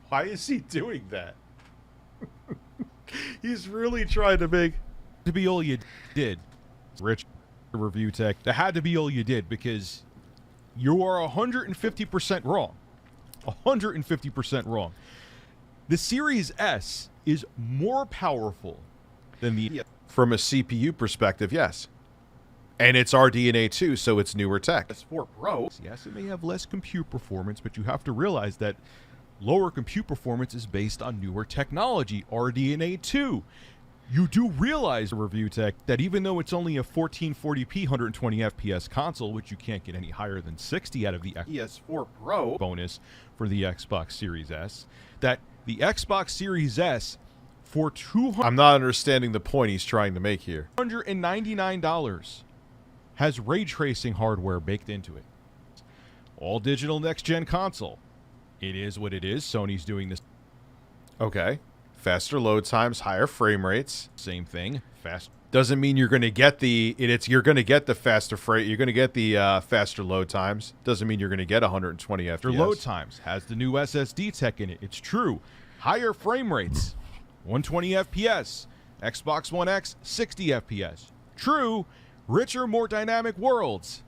Why is he doing that? He's really trying to make to be all you did. Rich Review Tech. That had to be all you did because you are 150% wrong. 150% wrong. The Series S is more powerful than the... From a CPU perspective, yes. And it's RDNA 2, so it's newer tech. S4 Pro, yes, it may have less compute performance, but you have to realize that lower compute performance is based on newer technology, RDNA 2. You do realize, Review Tech, that even though it's only a 1440p 120 FPS console, which you can't get any higher than 60 out of the PS4 Pro bonus for the Xbox Series S, that the Xbox Series S for $200... I'm not understanding the point he's trying to make here. $199 has ray tracing hardware baked into it. All digital next-gen console. It is what it is. Sony's doing this. Okay. Faster load times, higher frame rates. Same thing. Fast doesn't mean you're going to get the you're going to get the faster frame. You're going to get the faster load times. Doesn't mean you're going to get 120 FPS. Faster load times has the new SSD tech in it. It's true. Higher frame rates, 120 FPS. Xbox One X, 60 FPS. True. Richer, more dynamic worlds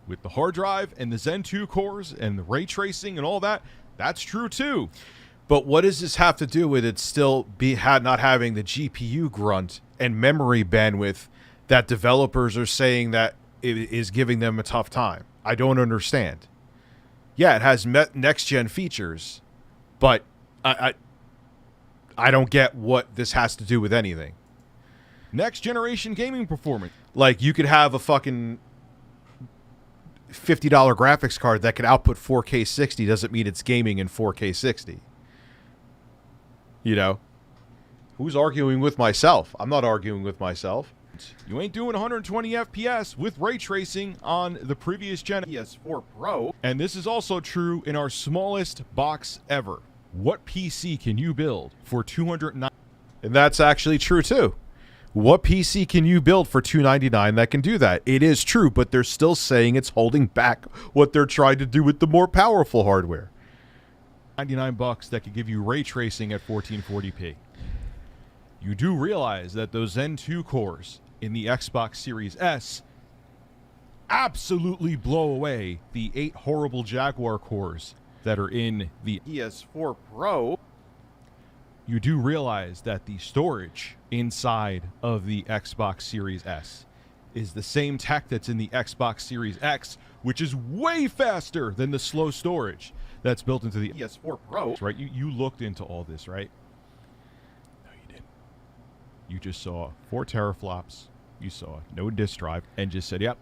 with the hard drive and the Zen 2 cores and the ray tracing and all that. That's true too. But what does this have to do with it still not having the GPU grunt and memory bandwidth that developers are saying that it is giving them a tough time? I don't understand. Yeah, it has next-gen features, but I don't get what this has to do with anything. Next-generation gaming performance. Like, you could have a fucking $50 graphics card that can output 4K 60 doesn't mean it's gaming in 4K 60. You know? Who's arguing with myself? I'm not arguing with myself. You ain't doing 120 FPS with ray tracing on the previous gen PS4 Pro. And this is also true in our smallest box ever. What PC can you build for $209? And that's actually true too. What PC can you build for $299 that can do that? It is true, but they're still saying it's holding back what they're trying to do with the more powerful hardware. $99 that could give you ray tracing at 1440p. You do realize that those Zen 2 cores in the Xbox Series S absolutely blow away the 8 horrible Jaguar cores that are in the PS4 Pro. You do realize that the storage inside of the Xbox Series S is the same tech that's in the Xbox Series X, which is way faster than the slow storage that's built into the PS4 Pro. Right? You looked into all this, right? No, you didn't. You just saw 4 teraflops. You saw no disk drive and just said, yep,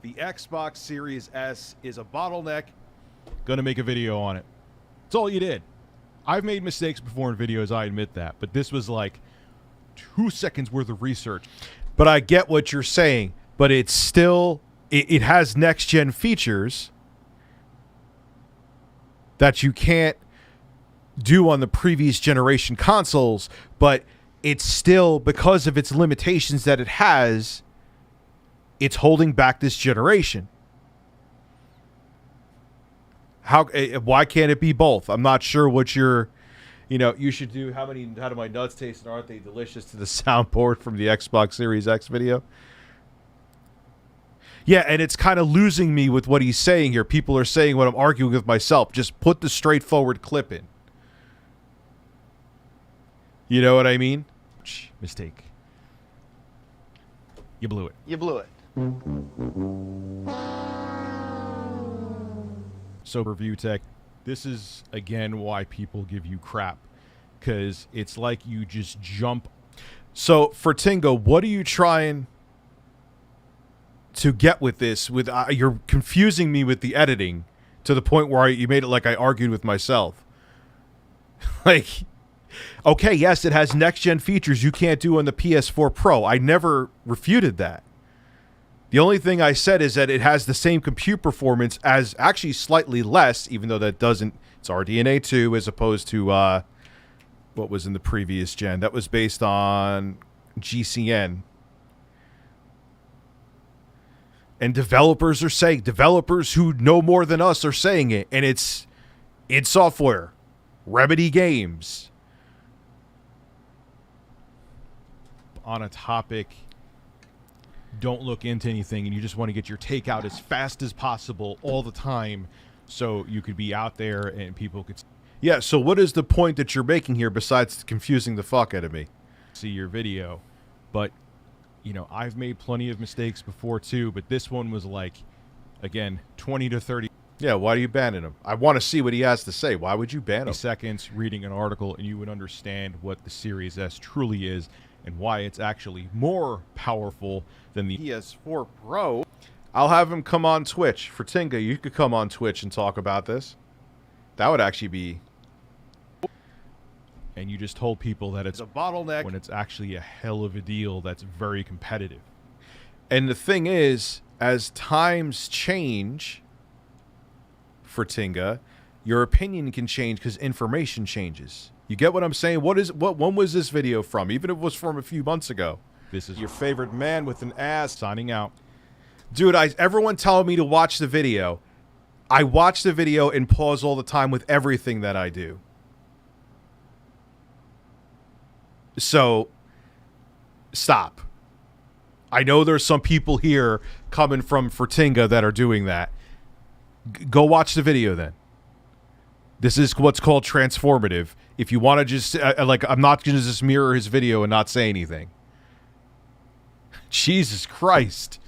the Xbox Series S is a bottleneck. Gonna make a video on it. That's all you did. I've made mistakes before in videos, I admit that. But this was like 2 seconds worth of research. But I get what you're saying. But it's still... It has next-gen features that you can't do on the previous generation consoles. But it's still, because of its limitations that it has, it's holding back this generation. Why can't it be both? I'm not sure what you're, you should do. How do my nuts taste and aren't they delicious to the soundboard from the Xbox Series X video? Yeah, and it's kind of losing me with what he's saying here. People are saying what I'm arguing with myself. Just put the straightforward clip in. You know what I mean? Mistake. You blew it. You blew it. So, Review Tech, this is, again, why people give you crap. Because it's like you just jump. So, for Tingo, what are you trying to get with this? You're confusing me with the editing to the point where you made it like I argued with myself. Like, okay, yes, it has next-gen features you can't do on the PS4 Pro. I never refuted that. The only thing I said is that it has the same compute performance as actually slightly less, even though that doesn't. It's RDNA 2 as opposed to what was in the previous gen. That was based on GCN. And developers who know more than us are saying it, and it's id Software, Remedy Games. On a topic, don't look into anything, and you just want to get your take out as fast as possible all the time so you could be out there and people could... Yeah, so what is the point that you're making here besides confusing the fuck out of me? See your video, but, I've made plenty of mistakes before too, but this one was like, again, 20 to 30... Yeah, why are you banning him? I want to see what he has to say. Why would you ban him? Seconds reading an article, and you would understand what the Series S truly is and why it's actually more powerful than the PS4 Pro. I'll have him come on Twitch. For Tinga, you could come on Twitch and talk about this. That would actually be... And you just told people that it's a bottleneck when it's actually a hell of a deal that's very competitive. And the thing is, as times change for Tinga, your opinion can change because information changes. You get what I'm saying? When was this video from? Even if it was from a few months ago. This is your favorite man with an ass signing out. Dude, everyone telling me to watch the video. I watch the video and pause all the time with everything that I do. So, stop. I know there's some people here coming from Fertinga that are doing that. Go watch the video then. This is what's called transformative. If you want to just, I'm not going to just mirror his video and not say anything. Jesus Christ.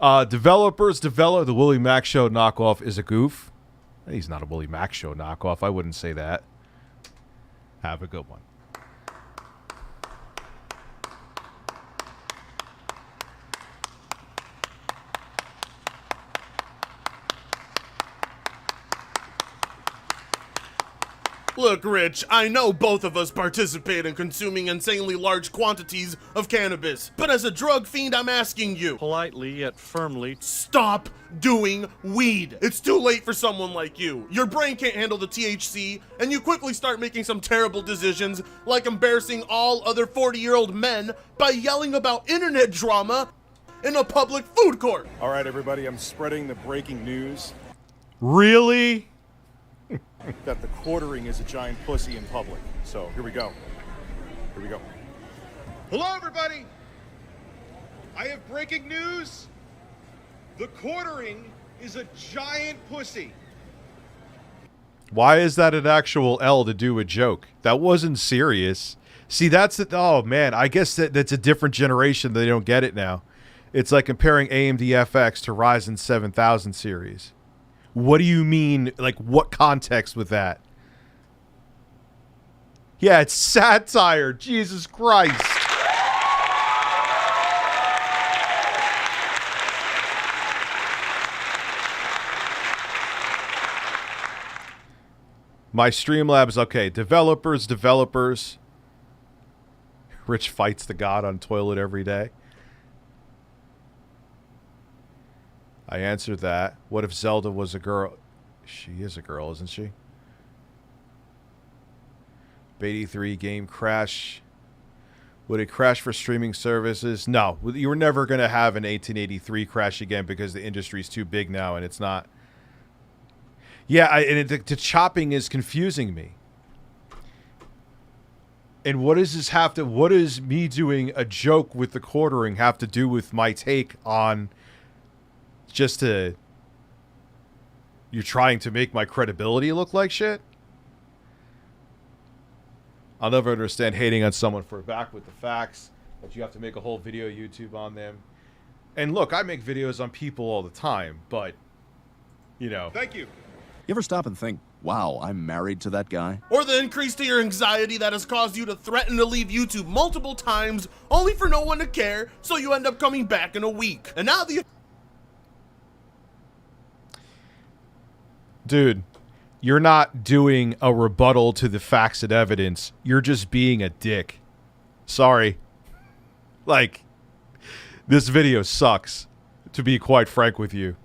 Developers develop the Willie Mac Show knockoff is a goof. He's not a Willie Mac Show knockoff. I wouldn't say that. Have a good one. Look, Rich, I know both of us participate in consuming insanely large quantities of cannabis, but as a drug fiend, I'm asking you, politely yet firmly, stop doing weed. It's too late for someone like you. Your brain can't handle the THC, and you quickly start making some terrible decisions, like embarrassing all other 40-year-old men by yelling about internet drama in a public food court. All right, everybody, I'm spreading the breaking news. Really? That the quartering is a giant pussy in public. So here we go. Here we go. Hello, everybody. I have breaking news. The quartering is a giant pussy. Why is that an actual L to do a joke? That wasn't serious. See, that's it. Oh, man. I guess that's a different generation. They don't get it now. It's like comparing AMD FX to Ryzen 7000 series. What do you mean? Like, what context with that? Yeah, it's satire. Jesus Christ. My StreamLabs, okay. Developers. Rich fights the god on toilet every day. I answered that. What if Zelda was a girl? She is a girl, isn't she? Beta 3 game crash. Would it crash for streaming services? No. You were never going to have an 1883 crash again because the industry's too big now and it's not. Yeah, the chopping is confusing me. And what does this have to... What does me doing a joke with the quartering have to do with my take on... Just to... You're trying to make my credibility look like shit? I'll never understand hating on someone for back with the facts, but you have to make a whole video YouTube on them. And look, I make videos on people all the time, but, you know. Thank you. You ever stop and think, wow, I'm married to that guy? Or the increase to your anxiety that has caused you to threaten to leave YouTube multiple times, only for no one to care, so you end up coming back in a week. And now the... Dude, you're not doing a rebuttal to the facts and evidence. You're just being a dick. Sorry. Like, this video sucks, to be quite frank with you.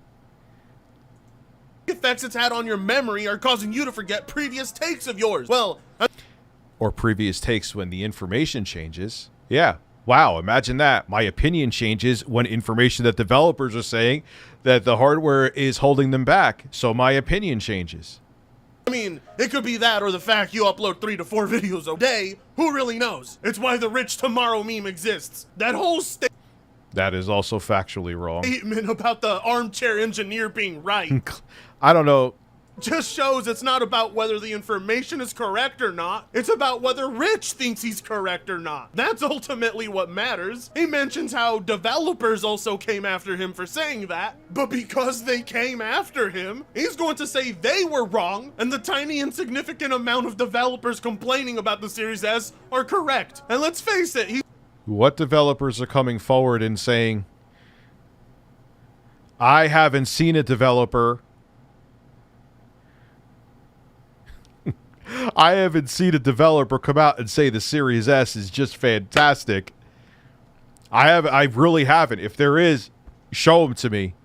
effects it's had on your memory are causing you to forget previous takes of yours. Well, or previous takes when the information changes. Yeah. Wow, imagine that. My opinion changes when information that developers are saying that the hardware is holding them back. So my opinion changes. I mean, it could be that or the fact you upload 3 to 4 videos a day. Who really knows? It's why the Rich Tomorrow meme exists. That whole that is also factually wrong. statement about the armchair engineer being right I don't know. just shows it's not about whether the information is correct or not. It's about whether Rich thinks he's correct or not. That's ultimately what matters. He mentions how developers also came after him for saying that, but because they came after him, he's going to say they were wrong, and the tiny insignificant amount of developers complaining about the Series S are correct. And let's face it, What developers are coming forward and saying, I haven't seen a developer... I haven't seen a developer come out and say the Series S is just fantastic. I really haven't. If there is, show them to me.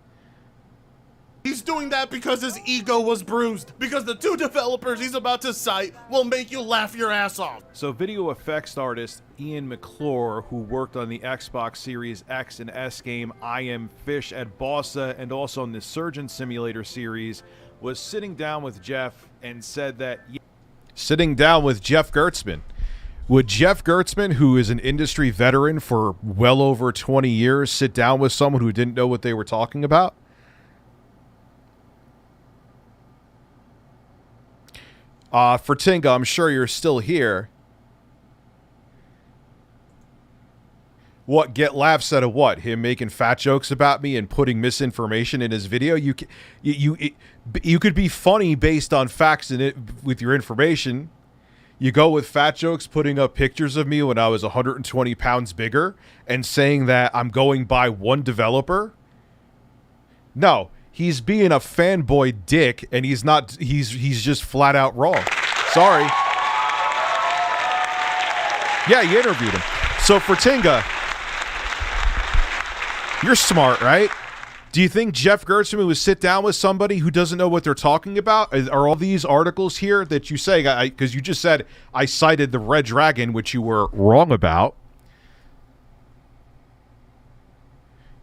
He's doing that because his ego was bruised. Because the 2 developers he's about to cite will make you laugh your ass off. So video effects artist Ian McClure, who worked on the Xbox Series X and S game I Am Fish at Bossa and also on the Surgeon Simulator series, was sitting down with Jeff and said that... Sitting down with Jeff Gertzman. Would Jeff Gertzman, who is an industry veteran for well over 20 years, sit down with someone who didn't know what they were talking about? For Tinga, I'm sure you're still here. What, get laughs out of what? Him making fat jokes about me and putting misinformation in his video? You could be funny based on facts in it with your information. You go with fat jokes, putting up pictures of me when I was 120 pounds bigger and saying that I'm going by one developer? No, he's being a fanboy dick, and he's not. He's just flat out wrong. Sorry. Yeah, you interviewed him. So for Tinga, you're smart, right? Do you think Jeff Gertzman would sit down with somebody who doesn't know what they're talking about? Are all these articles here that you say, because you just said I cited the Red Dragon, which you were wrong about.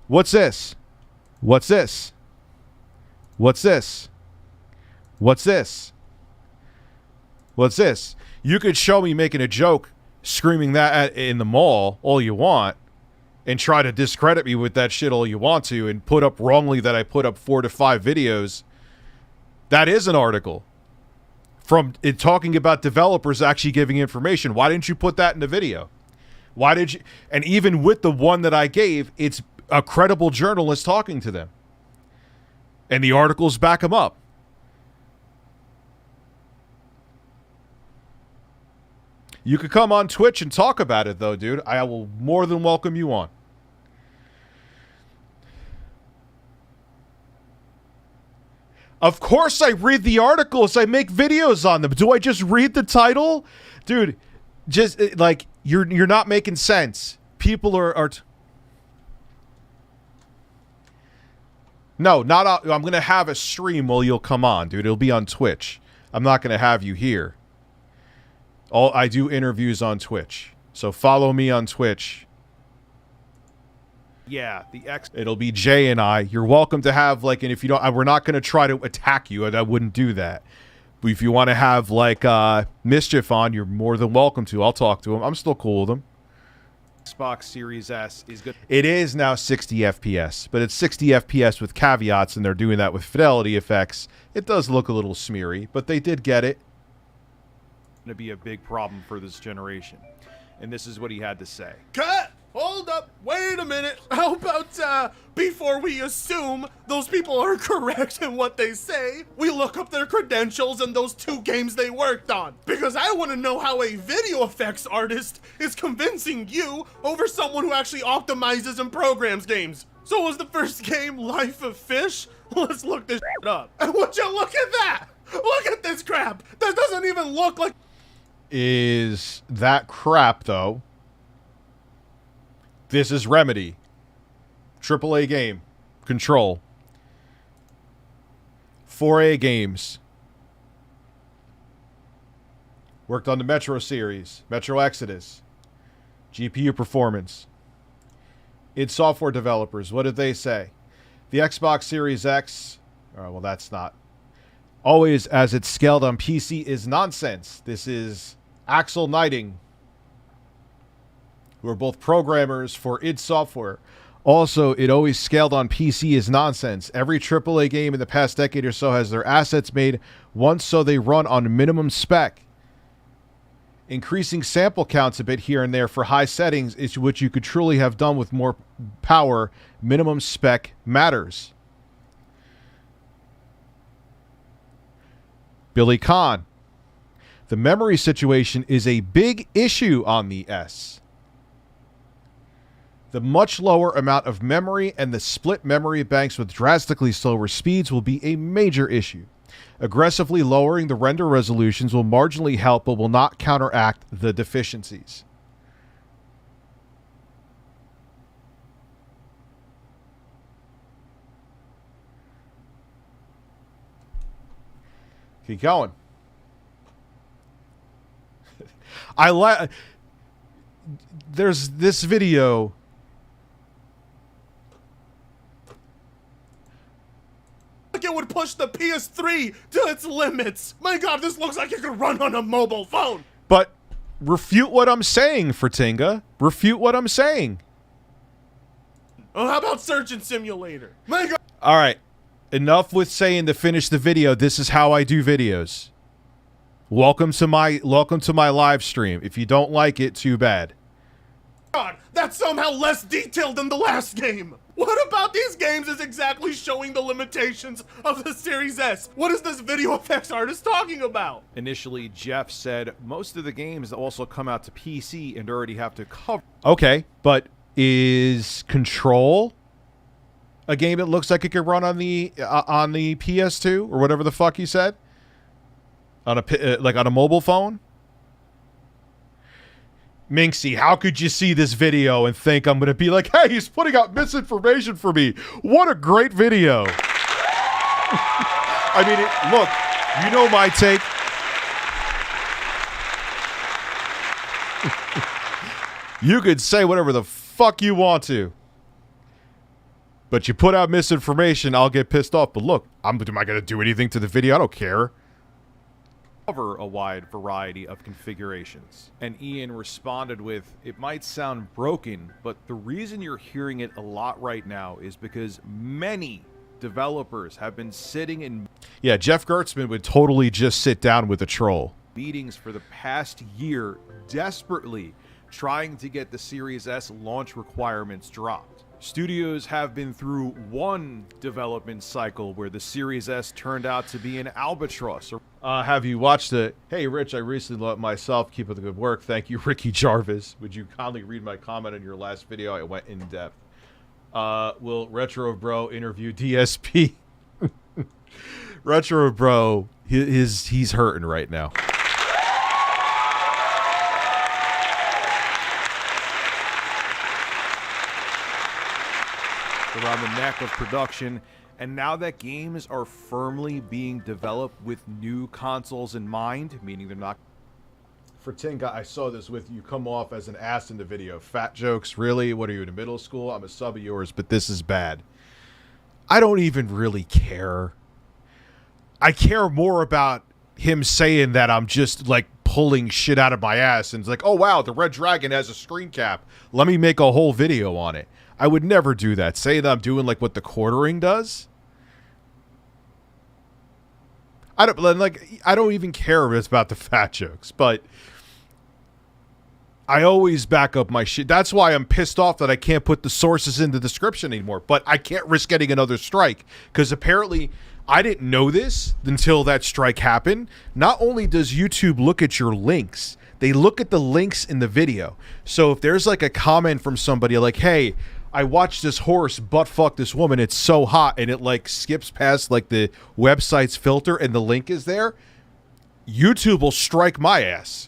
What's this? What's this? What's this? What's this? What's this? You could show me making a joke, screaming that in the mall all you want, and try to discredit me with that shit all you want to, and put up wrongly that I put up 4 to 5 videos. That is an article from it talking about developers actually giving information. Why didn't you put that in the video? Why did you? And even with the one that I gave, it's a credible journalist talking to them, and the articles back them up. You could come on Twitch and talk about it, though, dude. I will more than welcome you on. Of course I read the articles. I make videos on them. Do I just read the title? Dude, just, like, you're not making sense. People are No, not... I'm going to have a stream while you'll come on, dude. It'll be on Twitch. I'm not going to have you here. I do interviews on Twitch. So follow me on Twitch. Yeah, it'll be Jay and I. You're welcome to have like, and if you don't, we're not going to try to attack you. I wouldn't do that. But if you want to have like Mischief on, you're more than welcome to. I'll talk to him. I'm still cool with him. Xbox Series S is good. It is now 60 FPS, but it's 60 FPS with caveats, and they're doing that with fidelity effects. It does look a little smeary, but they did get it. Going to be a big problem for this generation. And this is what he had to say. Cut! Hold up! Wait a minute! How about, before we assume those people are correct in what they say, we look up their credentials and those 2 games they worked on? Because I want to know how a video effects artist is convincing you over someone who actually optimizes and programs games. So was the first game Life of Fish? Let's look this shit up. And would you look at that? Look at this crap! That doesn't even look like... Is that crap, though? This is Remedy. AAA game. Control. 4A games. Worked on the Metro series. Metro Exodus. GPU performance. id Software developers. What did they say? The Xbox Series X... Oh, well, that's not... Always as it's scaled on PC is nonsense. This is Axel Knighting, who are both programmers for id Software. Also, it always scaled on PC is nonsense. Every AAA game in the past decade or so has their assets made once so they run on minimum spec. Increasing sample counts a bit here and there for high settings is what you could truly have done with more power. Minimum spec matters. Billy Kahn. The memory situation is a big issue on the S. The much lower amount of memory and the split memory banks with drastically slower speeds will be a major issue. Aggressively lowering the render resolutions will marginally help, but will not counteract the deficiencies. Keep going. I like... There's this video... It would push the PS3 to its limits. My god, this looks like it could run on a mobile phone. But refute what I'm saying, Fertinga. Refute what I'm saying. Oh, how about Surgeon Simulator? My god. All right. Enough with saying to finish the video. This is how I do videos. Welcome to my live stream. If you don't like it, too bad. God, that's somehow less detailed than the last game. What about these games is exactly showing the limitations of the Series S? What is this video effects artist talking about? Initially, Jeff said most of the games also come out to PC and already have to cover. Okay, but is Control a game that looks like it could run on the PS2 or whatever the fuck you said? On a like on a mobile phone? Minxy, how could you see this video and think I'm going to be like, hey, he's putting out misinformation for me. What a great video. I mean, look, you know my take. You could say whatever the fuck you want to. But you put out misinformation, I'll get pissed off. But look, am I going to do anything to the video? I don't care. Cover a wide variety of configurations. And Ian responded with, it might sound broken, but the reason you're hearing it a lot right now is because many developers have been sitting in... Yeah, Jeff Gertzman would totally just sit down with a troll. Meetings for the past year, desperately trying to get the Series S launch requirements dropped. Studios have been through one development cycle where the Series S turned out to be an albatross. Have you watched it? Hey, Rich, I recently let myself keep up the good work. Thank you, Ricky Jarvis. Would you kindly read my comment on your last video? I went in depth. Will Retro Bro interview DSP? Retro Bro, he's hurting right now. Around the neck of production, and now that games are firmly being developed with new consoles in mind, meaning they're not... Tinga, I saw this with you come off as an ass in the video. Fat jokes, really? What are you, in middle school? I'm a sub of yours, but this is bad. I don't even really care. I care more about him saying that I'm just, like, pulling shit out of my ass and it's like, oh, wow, the Red Dragon has a screen cap. Let me make a whole video on it. I would never do that. Say that I'm doing, like, what the quartering does. I don't even care if it's about the fat jokes, but I always back up my shit. That's why I'm pissed off that I can't put the sources in the description anymore, but I can't risk getting another strike because apparently I didn't know this until that strike happened. Not only does YouTube look at your links, they look at the links in the video. So if there's like a comment from somebody like, hey, I watched this horse butt fuck this woman, it's so hot, and it like skips past like the website's filter and the link is there, YouTube will strike my ass.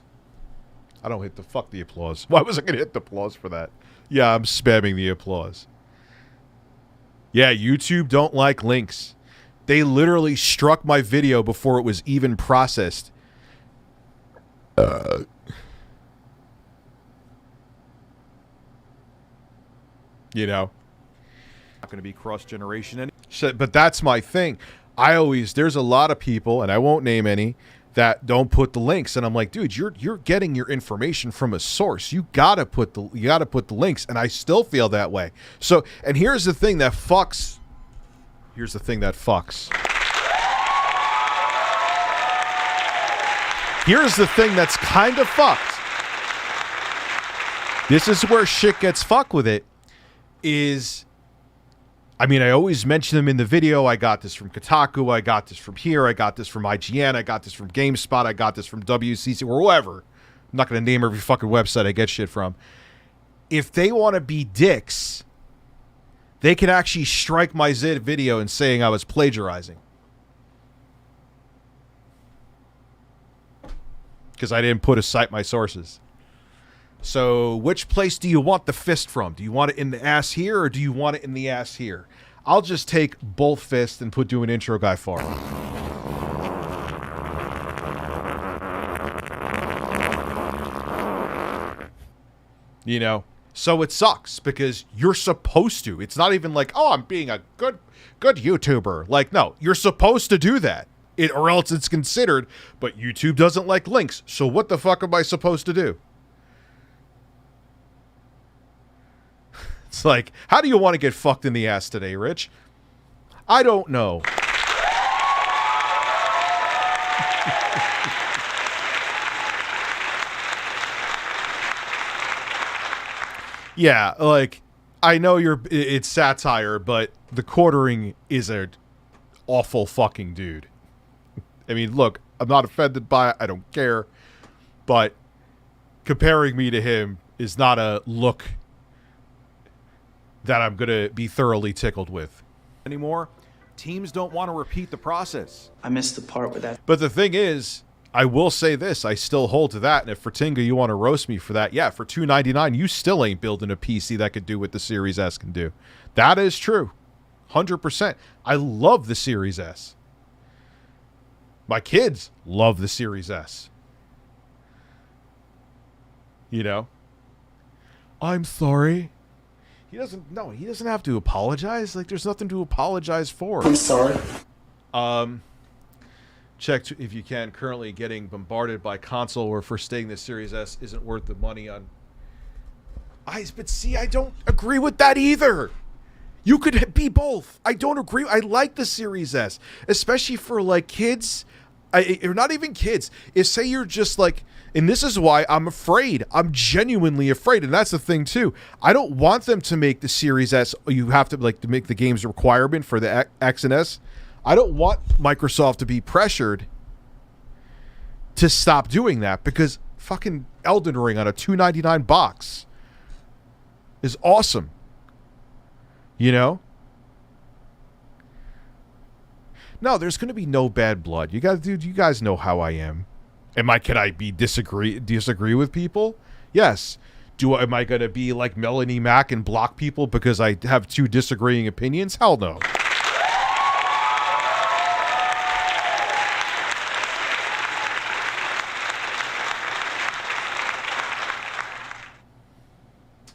I don't hit the applause. Why was I gonna hit the applause for that? Yeah, I'm spamming the applause. Yeah, YouTube don't like links. They literally struck my video before it was even processed. You know, not going to be cross-generation any. But that's my thing. There's a lot of people, and I won't name any, that don't put the links, and I'm like, dude, you're getting your information from a source. You gotta put the links, and I still feel that way. So, and here's the thing that fucks. Here's the thing that's kind of fucked. This is where shit gets fucked with it. I always mention them in the video. I got this from Kotaku. I got this from here. I got this from IGN. I got this from GameSpot. I got this from WCC or whoever. I'm not going to name every fucking website I get shit from. If they want to be dicks, they can actually strike my Zid video and saying I was plagiarizing. Because I didn't cite my sources. So, which place do you want the fist from? Do you want it in the ass here, or do you want it in the ass here? I'll just take both fists and do an intro guy for them. You know? So it sucks, because you're supposed to. It's not even like, oh, I'm being a good YouTuber. Like, no, you're supposed to do that. Or else it's considered, but YouTube doesn't like links, so what the fuck am I supposed to do? It's like, how do you want to get fucked in the ass today, Rich? I don't know. Yeah, like, I know it's satire, but the quartering is an awful fucking dude. I mean, look, I'm not offended by it. I don't care. But comparing me to him is not a look that I'm going to be thoroughly tickled with anymore. Teams don't want to repeat the process. I missed the part with that. But the thing is, I will say this, I still hold to that, and if for Tinga you want to roast me for that, yeah, for $299, you still ain't building a PC that could do what the Series S can do. That is true. 100%. I love the Series S. My kids love the Series S. You know? I'm sorry. He doesn't have to apologize. Like, there's nothing to apologize for. I'm sorry. Check if you can. Currently getting bombarded by console or for staying the Series S isn't worth the money on. But see, I don't agree with that either. You could be both. I don't agree. I like the Series S, especially for like kids. Or not even kids. If say you're just like, and this is why I'm afraid. I'm genuinely afraid, and that's the thing too. I don't want them to make the Series S. You have to like to make the game's requirement for the X and S. I don't want Microsoft to be pressured to stop doing that because fucking Elden Ring on a $299 box is awesome. You know? No, there's going to be no bad blood. You guys know how I am. Can I disagree with people? Yes. Am I going to be like Melanie Mack and block people because I have two disagreeing opinions? Hell no.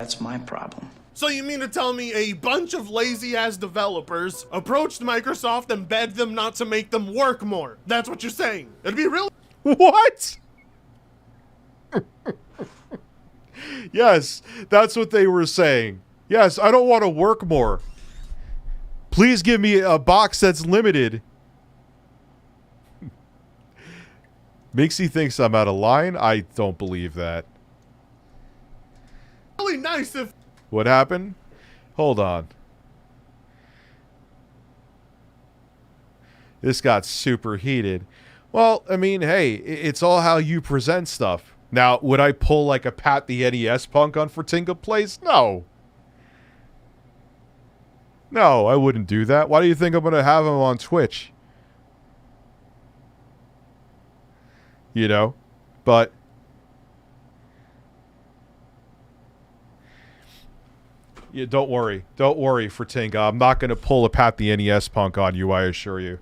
That's my problem. So you mean to tell me a bunch of lazy-ass developers approached Microsoft and begged them not to make them work more? That's what you're saying? It'd be real. What? Yes, that's what they were saying. Yes, I don't want to work more. Please give me a box that's limited. Minxy thinks I'm out of line. I don't believe that. Really nice if... What happened? Hold on. This got super heated. Well, I mean, hey, it's all how you present stuff. Now, would I pull like a Pat the NES punk on Fertinga Plays? No. No, I wouldn't do that. Why do you think I'm going to have him on Twitch? You know? But... yeah, don't worry. Don't worry, Fertinga. I'm not going to pull a Pat the NES punk on you, I assure you.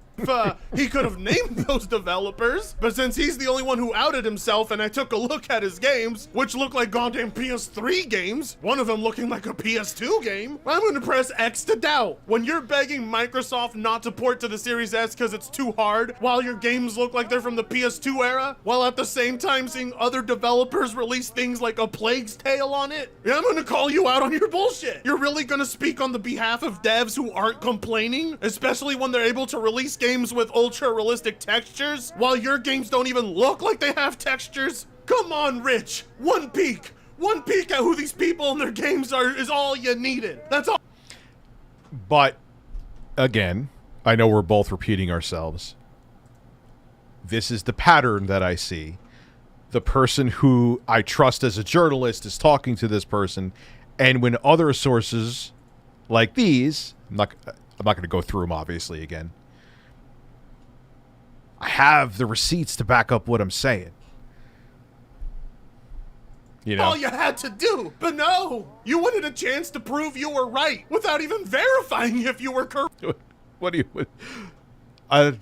He could have named those developers, but since he's the only one who outed himself and I took a look at his games, which look like goddamn PS3 games, one of them looking like a PS2 game, I'm gonna press X to doubt. When you're begging Microsoft not to port to the Series S because it's too hard, while your games look like they're from the PS2 era, while at the same time seeing other developers release things like A Plague's Tale on it, yeah, I'm gonna call you out on your bullshit. You're really gonna speak on the behalf of devs who aren't complaining, especially when they're able to release games with ultra realistic textures while your games don't even look like they have textures? Come on, Rich. One peek at who these people and their games are is all you needed. That's all. But again, I know we're both repeating ourselves. This is the pattern that I see. The person who I trust as a journalist is talking to this person, and when other sources like these, I'm not going to go through them obviously again. I have the receipts to back up what I'm saying. You know? All you had to do, but no, you wanted a chance to prove you were right without even verifying if you were correct. What do you? I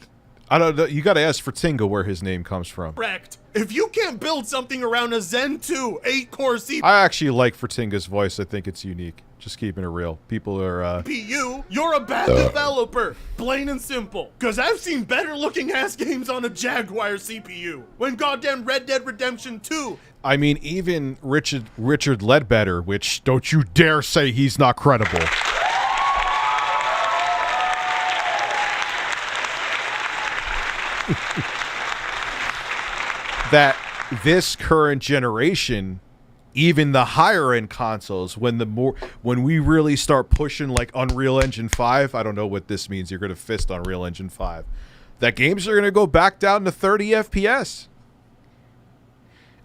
don't know. You got to ask Fertinga where his name comes from. Correct. If you can't build something around a Zen 2 8-core CPU, I actually like Fertinga's voice. I think it's unique. Just keeping it real. People are, you're a bad developer. Plain and simple. Because I've seen better looking ass games on a Jaguar CPU. When goddamn Red Dead Redemption 2. I mean, even Richard Ledbetter, which don't you dare say he's not credible. That this current generation, even the higher end consoles, when we really start pushing like Unreal Engine 5, I don't know what this means. You're going to fist Unreal Engine 5. That games are going to go back down to 30 FPS.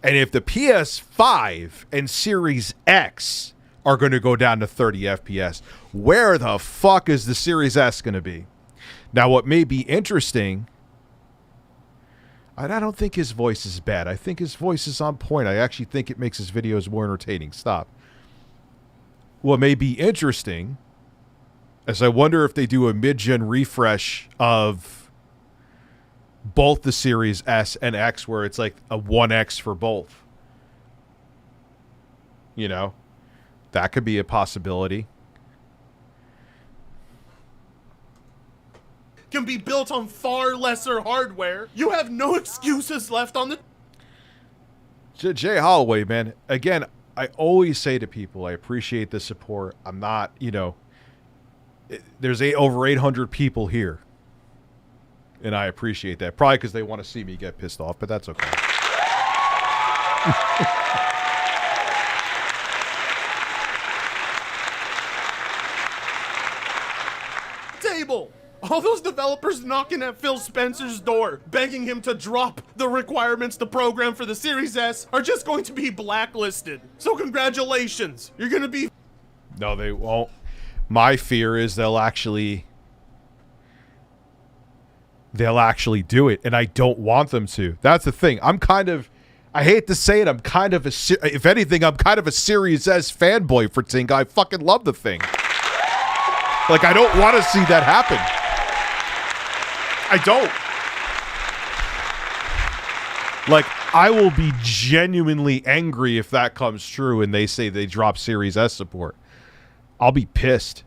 And if the PS5 and Series X are going to go down to 30 FPS, where the fuck is the Series S going to be? Now, what may be interesting, I don't think his voice is bad. I think his voice is on point. I actually think it makes his videos more entertaining. Stop. What may be interesting is I wonder if they do a mid-gen refresh of both the Series S and X where it's like a 1X for both. You know? That could be a possibility. Can be built on far lesser hardware. You have no excuses left on the... Jay Holloway, man, again, I always say to people, I appreciate the support. I'm not, you know, there's over 800 people here. And I appreciate that. Probably because they want to see me get pissed off, but that's okay. Table. All those developers knocking at Phil Spencer's door, begging him to drop the requirements to program for the Series S are just going to be blacklisted. So congratulations. You're going to be... No, they won't. My fear is they'll actually do it, and I don't want them to. That's the thing. I hate to say it, if anything, I'm kind of a Series S fanboy for Tinga. I fucking love the thing. Like, I don't want to see that happen. I don't. Like, I will be genuinely angry if that comes true and they say they drop Series S support. I'll be pissed.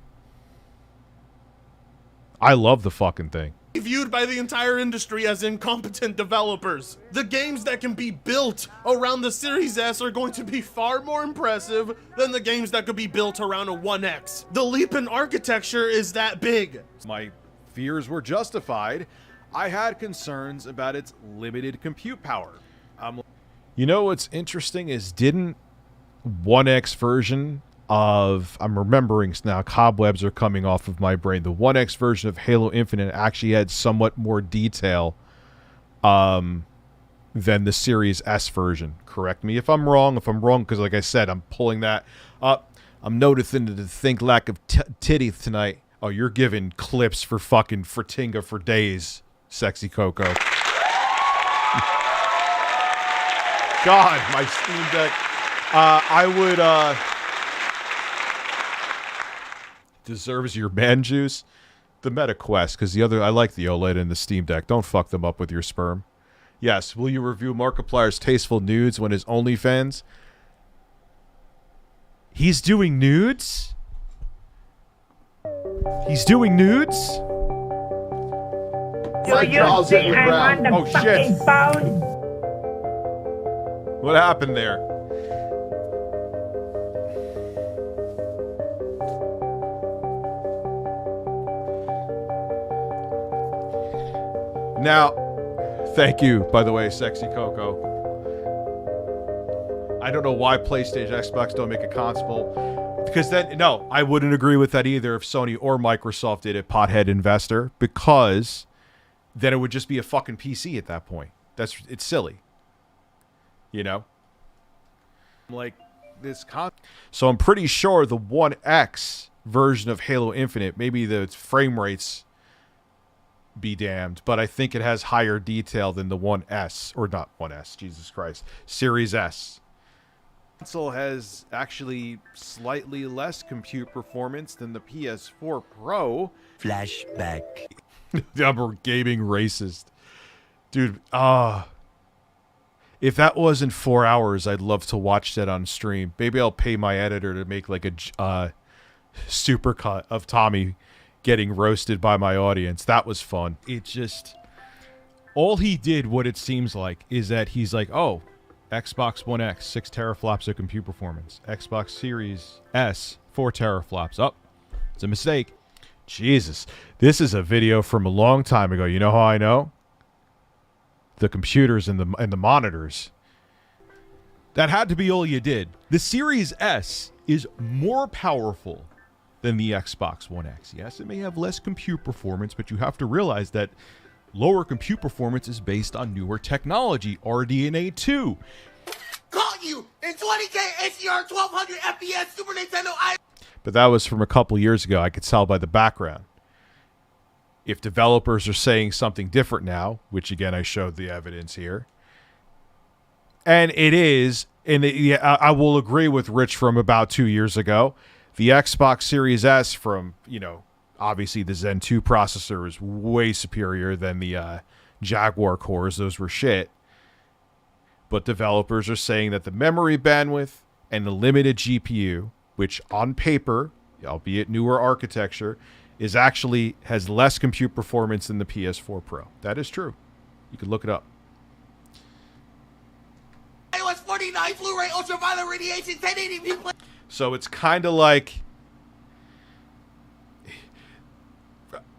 I love the fucking thing. Viewed by the entire industry as incompetent developers. The games that can be built around the Series S are going to be far more impressive than the games that could be built around a 1X. The leap in architecture is that big. My fears were justified. I had concerns about its limited compute power. You know what's interesting is didn't 1X version of, I'm remembering now, cobwebs are coming off of my brain. The 1X version of Halo Infinite actually had somewhat more detail than the Series S version. Correct me if I'm wrong. If I'm wrong, because like I said, I'm pulling that up. I'm noticing the think lack of titties tonight. Oh, you're giving clips for fucking Fratinga for days, Sexy Coco. God, my Steam Deck. I would, deserves your man juice. The Meta Quest, because the other, I like the OLED and the Steam Deck. Don't fuck them up with your sperm. Yes, will you review Markiplier's tasteful nudes when his OnlyFans? He's doing nudes? He's doing nudes? Do you see I'm on the Oh, fucking shit. phone? What happened there? Now, thank you, by the way, Sexy Coco. I don't know why PlayStation, Xbox don't make a console. Because then, no, I wouldn't agree with that either if Sony or Microsoft did it, pothead investor, because then it would just be a fucking PC at that point. It's silly. You know? Like, so I'm pretty sure the 1X version of Halo Infinite, maybe the frame rates be damned, but I think it has higher detail than the 1S, or not 1S, Jesus Christ, Series S. Console has actually slightly less compute performance than the PS4 Pro. Flashback. I'm a gaming racist. Dude, if that wasn't 4 hours, I'd love to watch that on stream. Maybe I'll pay my editor to make like a supercut of Tommy getting roasted by my audience. That was fun. It just, all he did, what it seems like, is that he's like, oh, Xbox One X, 6 teraflops of compute performance. Xbox Series S, 4 teraflops. Oh, it's a mistake. Jesus. This is a video from a long time ago. You know how I know? The computers and the monitors. That had to be all you did. The Series S is more powerful than the Xbox One X. Yes, it may have less compute performance, but you have to realize that lower compute performance is based on newer technology, RDNA 2. Caught you in 20K HDR 1200 FPS Super Nintendo But that was from a couple years ago. I could tell by the background. If developers are saying something different now, which again I showed the evidence here, and it is, and I will agree with Rich from about 2 years ago, the Xbox Series S from, you know, obviously the Zen 2 processor is way superior than the Jaguar cores. Those were shit. But developers are saying that the memory bandwidth and the limited GPU, which on paper, albeit newer architecture, is actually has less compute performance than the PS4 Pro. That is true. You can look it up. iOS 49 Blu-ray ultraviolet radiation 1080p. So it's kind of like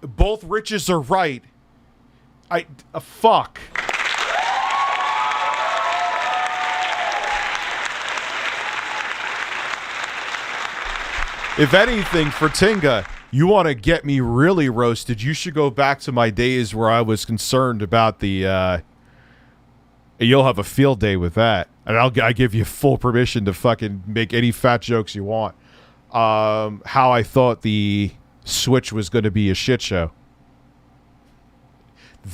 both Riches are right. Fuck. If anything, for Tinga, you want to get me really roasted, you should go back to my days where I was concerned about the, you'll have a field day with that. And I give you full permission to fucking make any fat jokes you want. How I thought the Switch was going to be a shit show.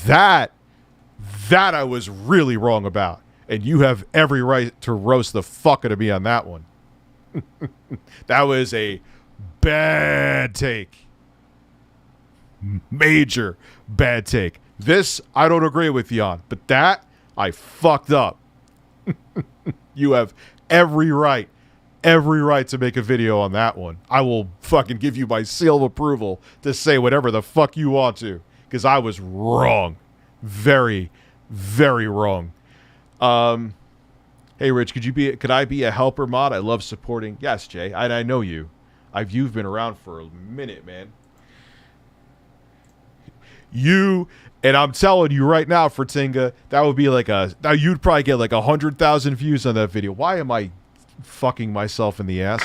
That I was really wrong about. And you have every right to roast the fuck out of me on that one. That was a bad take. Major bad take. This, I don't agree with you on. But that, I fucked up. You have every right to make a video on that one. I will fucking give you my seal of approval to say whatever the fuck you want to, because I was wrong. Very, very wrong. Hey, Rich, could I be a helper mod? I love supporting. Yes, Jay, I know you. You've been around for a minute, man. And I'm telling you right now, Fertinga, that would be like you'd probably get like 100,000 views on that video. Why am I fucking myself in the ass?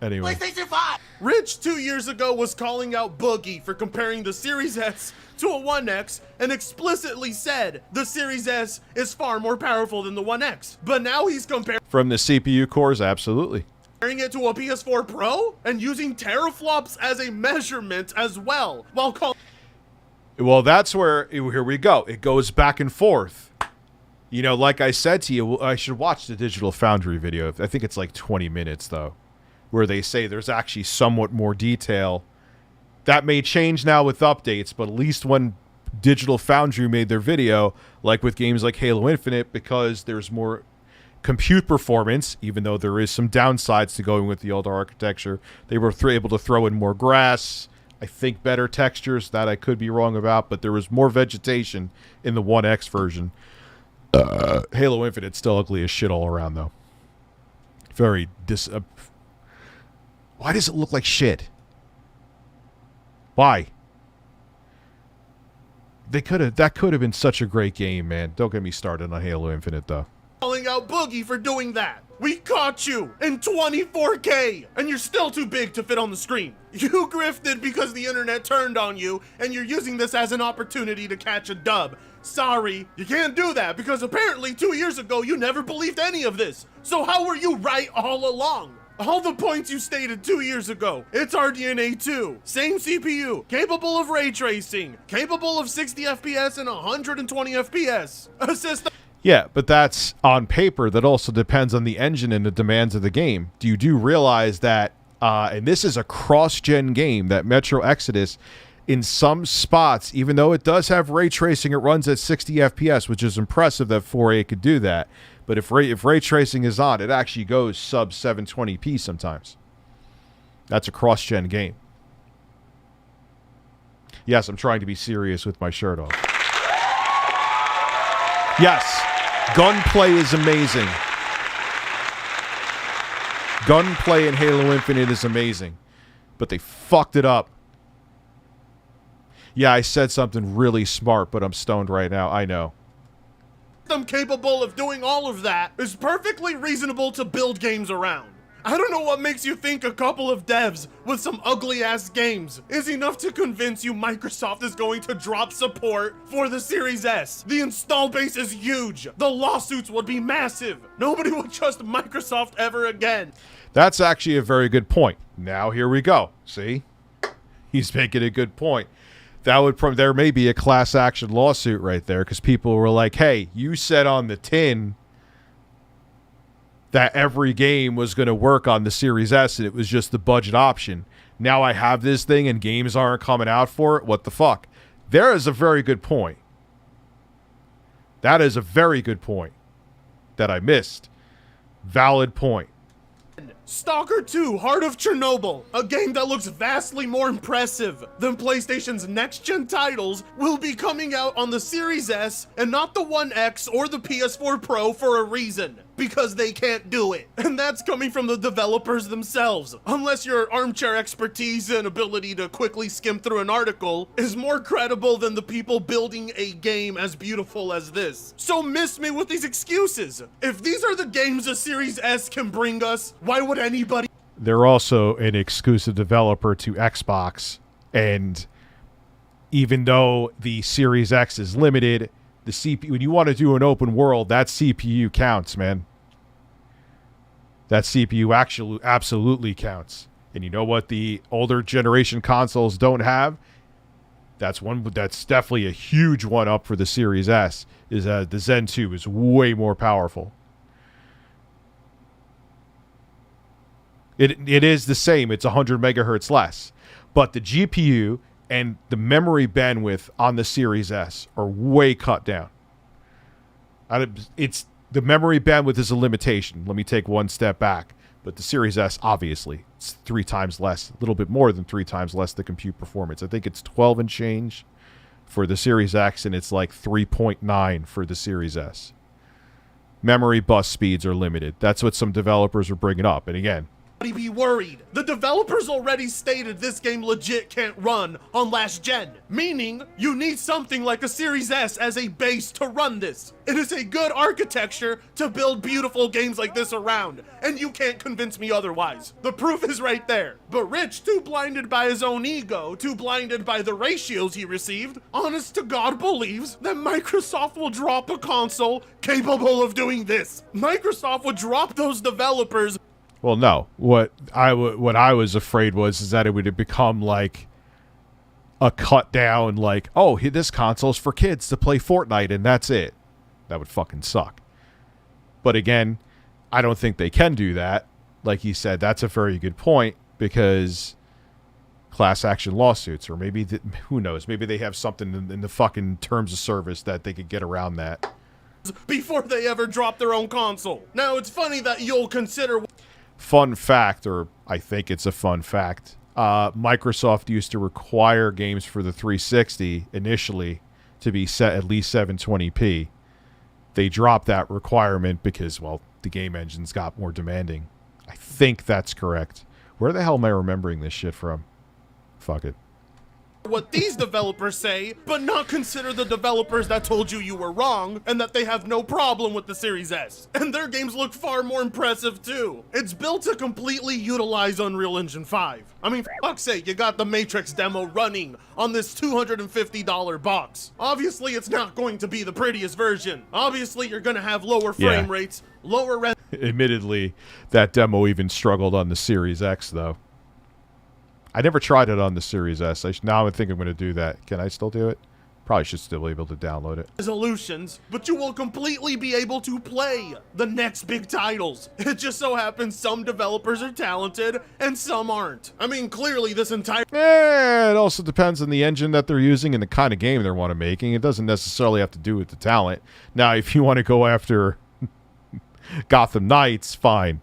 Anyway. PlayStation 5! Rich 2 years ago was calling out Boogie for comparing the Series S to a 1X and explicitly said the Series S is far more powerful than the 1X. But now he's comparing From the CPU cores, absolutely. it to a PS4 Pro and using teraflops as a measurement as well, while calling... Well, that's where, here we go. It goes back and forth. You know, like I said to you, I should watch the Digital Foundry video. I think it's like 20 minutes, though, where they say there's actually somewhat more detail. That may change now with updates, but at least when Digital Foundry made their video, like with games like Halo Infinite, because there's more compute performance, even though there is some downsides to going with the older architecture, they were able to throw in more grass, I think better textures, that I could be wrong about, but there was more vegetation in the 1X version. Halo Infinite's still ugly as shit all around, though. Very why does it look like shit? Why? That could have been such a great game, man. Don't get me started on Halo Infinite, though. Calling out Boogie for doing that. We caught you in 24K, and you're still too big to fit on the screen. You grifted because the internet turned on you, and you're using this as an opportunity to catch a dub. Sorry, you can't do that because apparently 2 years ago you never believed any of this. So how were you right all along? All the points you stated 2 years ago. It's RDNA 2, same CPU, capable of ray tracing, capable of 60 FPS and 120 FPS. Assist. Yeah, but that's on paper. That also depends on the engine and the demands of the game. Do realize that, and this is a cross-gen game, that Metro Exodus, in some spots, even though it does have ray tracing, it runs at 60 FPS, which is impressive that 4A could do that. But if ray tracing is on, it actually goes sub 720p sometimes. That's a cross-gen game. Yes, I'm trying to be serious with my shirt off. Yes, gunplay is amazing. Gunplay in Halo Infinite is amazing. But they fucked it up. Yeah, I said something really smart, but I'm stoned right now. I know. Them capable of doing all of that is perfectly reasonable to build games around. I don't know what makes you think a couple of devs with some ugly-ass games is enough to convince you Microsoft is going to drop support for the Series S. The install base is huge. The lawsuits would be massive. Nobody would trust Microsoft ever again. That's actually a very good point. Now here we go. See? He's making a good point. There may be a class action lawsuit right there because people were like, hey, you said on the tin that every game was going to work on the Series S and it was just the budget option. Now I have this thing and games aren't coming out for it. What the fuck? There is a very good point. That is a very good point that I missed. Valid point. Stalker 2, Heart of Chernobyl, a game that looks vastly more impressive than PlayStation's next-gen titles, will be coming out on the Series S and not the 1X or the PS4 Pro for a reason. Because they can't do it. And that's coming from the developers themselves. Unless your armchair expertise and ability to quickly skim through an article is more credible than the people building a game as beautiful as this. So miss me with these excuses. If these are the games a Series S can bring us, why would anybody... They're also an exclusive developer to Xbox, and even though the Series X is limited, the CPU, when you want to do an open world, that CPU counts, man. That CPU actually absolutely counts. And you know what the older generation consoles don't have? That's definitely a huge one up for the Series S, is the Zen 2 is way more powerful. It is the same. It's 100 megahertz less. But the GPU and the memory bandwidth on the Series S are way cut down. It's the memory bandwidth is a limitation. Let me take one step back. But the Series S, obviously, it's 3 times less, a little bit more than 3 times less the compute performance. I think it's 12 and change for the Series X, and it's like 3.9 for the Series S. Memory bus speeds are limited. That's what some developers are bringing up. And again, be worried. The developers already stated this game legit can't run on last gen, meaning you need something like a Series S as a base to run this. It is a good architecture to build beautiful games like this around, and you can't convince me otherwise. The proof is right there. But Rich, too blinded by his own ego, too blinded by the ratios he received, honest to God believes that Microsoft will drop a console capable of doing this. Microsoft would drop those developers. Well, no. What I was afraid is that it would have become like a cut down, like, oh, this console's for kids to play Fortnite, and that's it. That would fucking suck. But again, I don't think they can do that. Like he said, that's a very good point, because class action lawsuits, or maybe, who knows, maybe they have something in the fucking terms of service that they could get around that. Before they ever drop their own console. Now, it's funny that you'll consider... Fun fact, or I think it's a fun fact, Microsoft used to require games for the 360 initially to be set at least 720p. They dropped that requirement because, well, the game engines got more demanding. I think that's correct. Where the hell am I remembering this shit from? Fuck it. What these developers say, but not consider the developers that told you were wrong and that they have no problem with the Series S. And their games look far more impressive too. It's built to completely utilize Unreal Engine 5. I mean, for fuck's sake, you got the Matrix demo running on this $250 box. Obviously, it's not going to be the prettiest version. Obviously, you're gonna have lower frame rates, lower Admittedly, that demo even struggled on the Series X, though. I never tried it on the Series S. Now I think I'm going to do that. Can I still do it? Probably should still be able to download it. Resolutions, but you will completely be able to play the next big titles. It just so happens some developers are talented and some aren't. I mean, clearly this entire... It also depends on the engine that they're using and the kind of game they want to making. It doesn't necessarily have to do with the talent. Now, if you want to go after Gotham Knights, fine.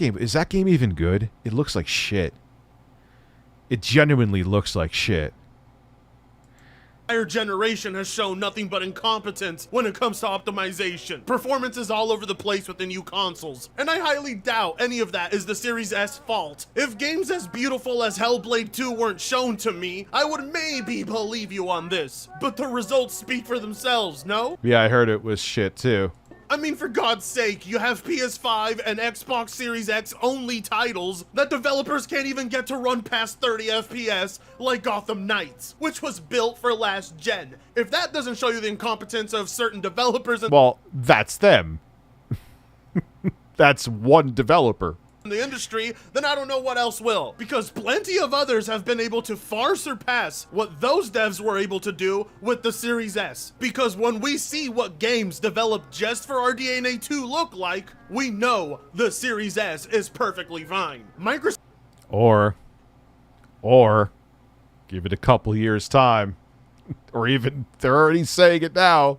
Is that game even good? It looks like shit. It genuinely looks like shit. Entire generation has shown nothing but incompetence when it comes to optimization. Performance is all over the place with the new consoles, and I highly doubt any of that is the Series S fault. If games as beautiful as Hellblade 2 weren't shown to me, I would maybe believe you on this. But the results speak for themselves, no? Yeah, I heard it was shit too. I mean, for God's sake, you have PS5 and Xbox Series X only titles that developers can't even get to run past 30 FPS like Gotham Knights, which was built for last gen. If that doesn't show you the incompetence of certain developers... Well, that's them. That's one developer. ...in the industry, then I don't know what else will. Because plenty of others have been able to far surpass what those devs were able to do with the Series S. Because when we see what games developed just for RDNA 2 look like, we know the Series S is perfectly fine. Microsoft... Or, give it a couple years' time. Or even, they're already saying it now.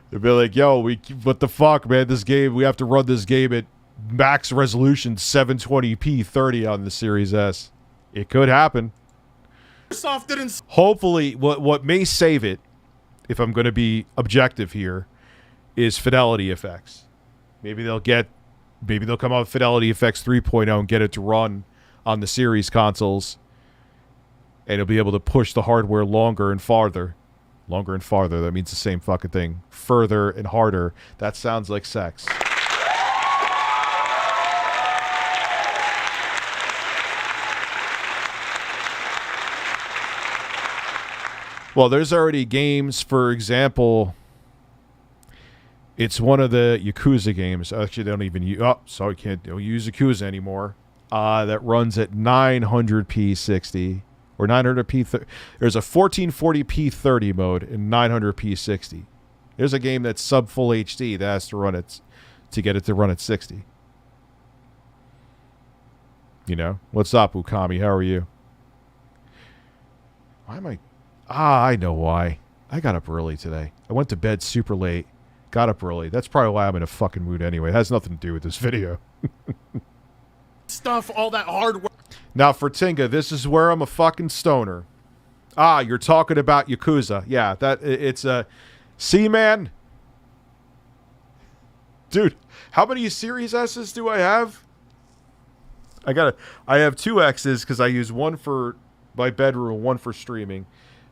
They'll be like, yo, what the fuck, man, this game, we have to run this game at max resolution 720p 30 on the Series S. It could happen. Microsoft didn't... Hopefully, what may save it, if I'm going to be objective here, is fidelity effects. Maybe they'll come out with Fidelity Effects 3.0 and get it to run on the Series consoles, and it'll be able to push the hardware longer and farther. Longer and farther, that means the same fucking thing. Further and harder. That sounds like sex. Well, there's already games, for example, it's one of the Yakuza games. Actually, they don't even use... Oh, sorry, don't use Yakuza anymore. That runs at 900p 60. Or 900p... There's a 1440p 30 mode and 900p 60. There's a game that's sub full HD that has to run it... to get it to run at 60. You know? What's up, Ukami? How are you? Why am I... I know why. I got up early today. I went to bed super late. Got up early. That's probably why I'm in a fucking mood anyway. It has nothing to do with this video. Stuff, all that hard work. Now, for Tinga, this is where I'm a fucking stoner. You're talking about Yakuza. Yeah, it's a... See, man? Dude, how many Series S's do I have? I have 2 X's because I use one for my bedroom, one for streaming.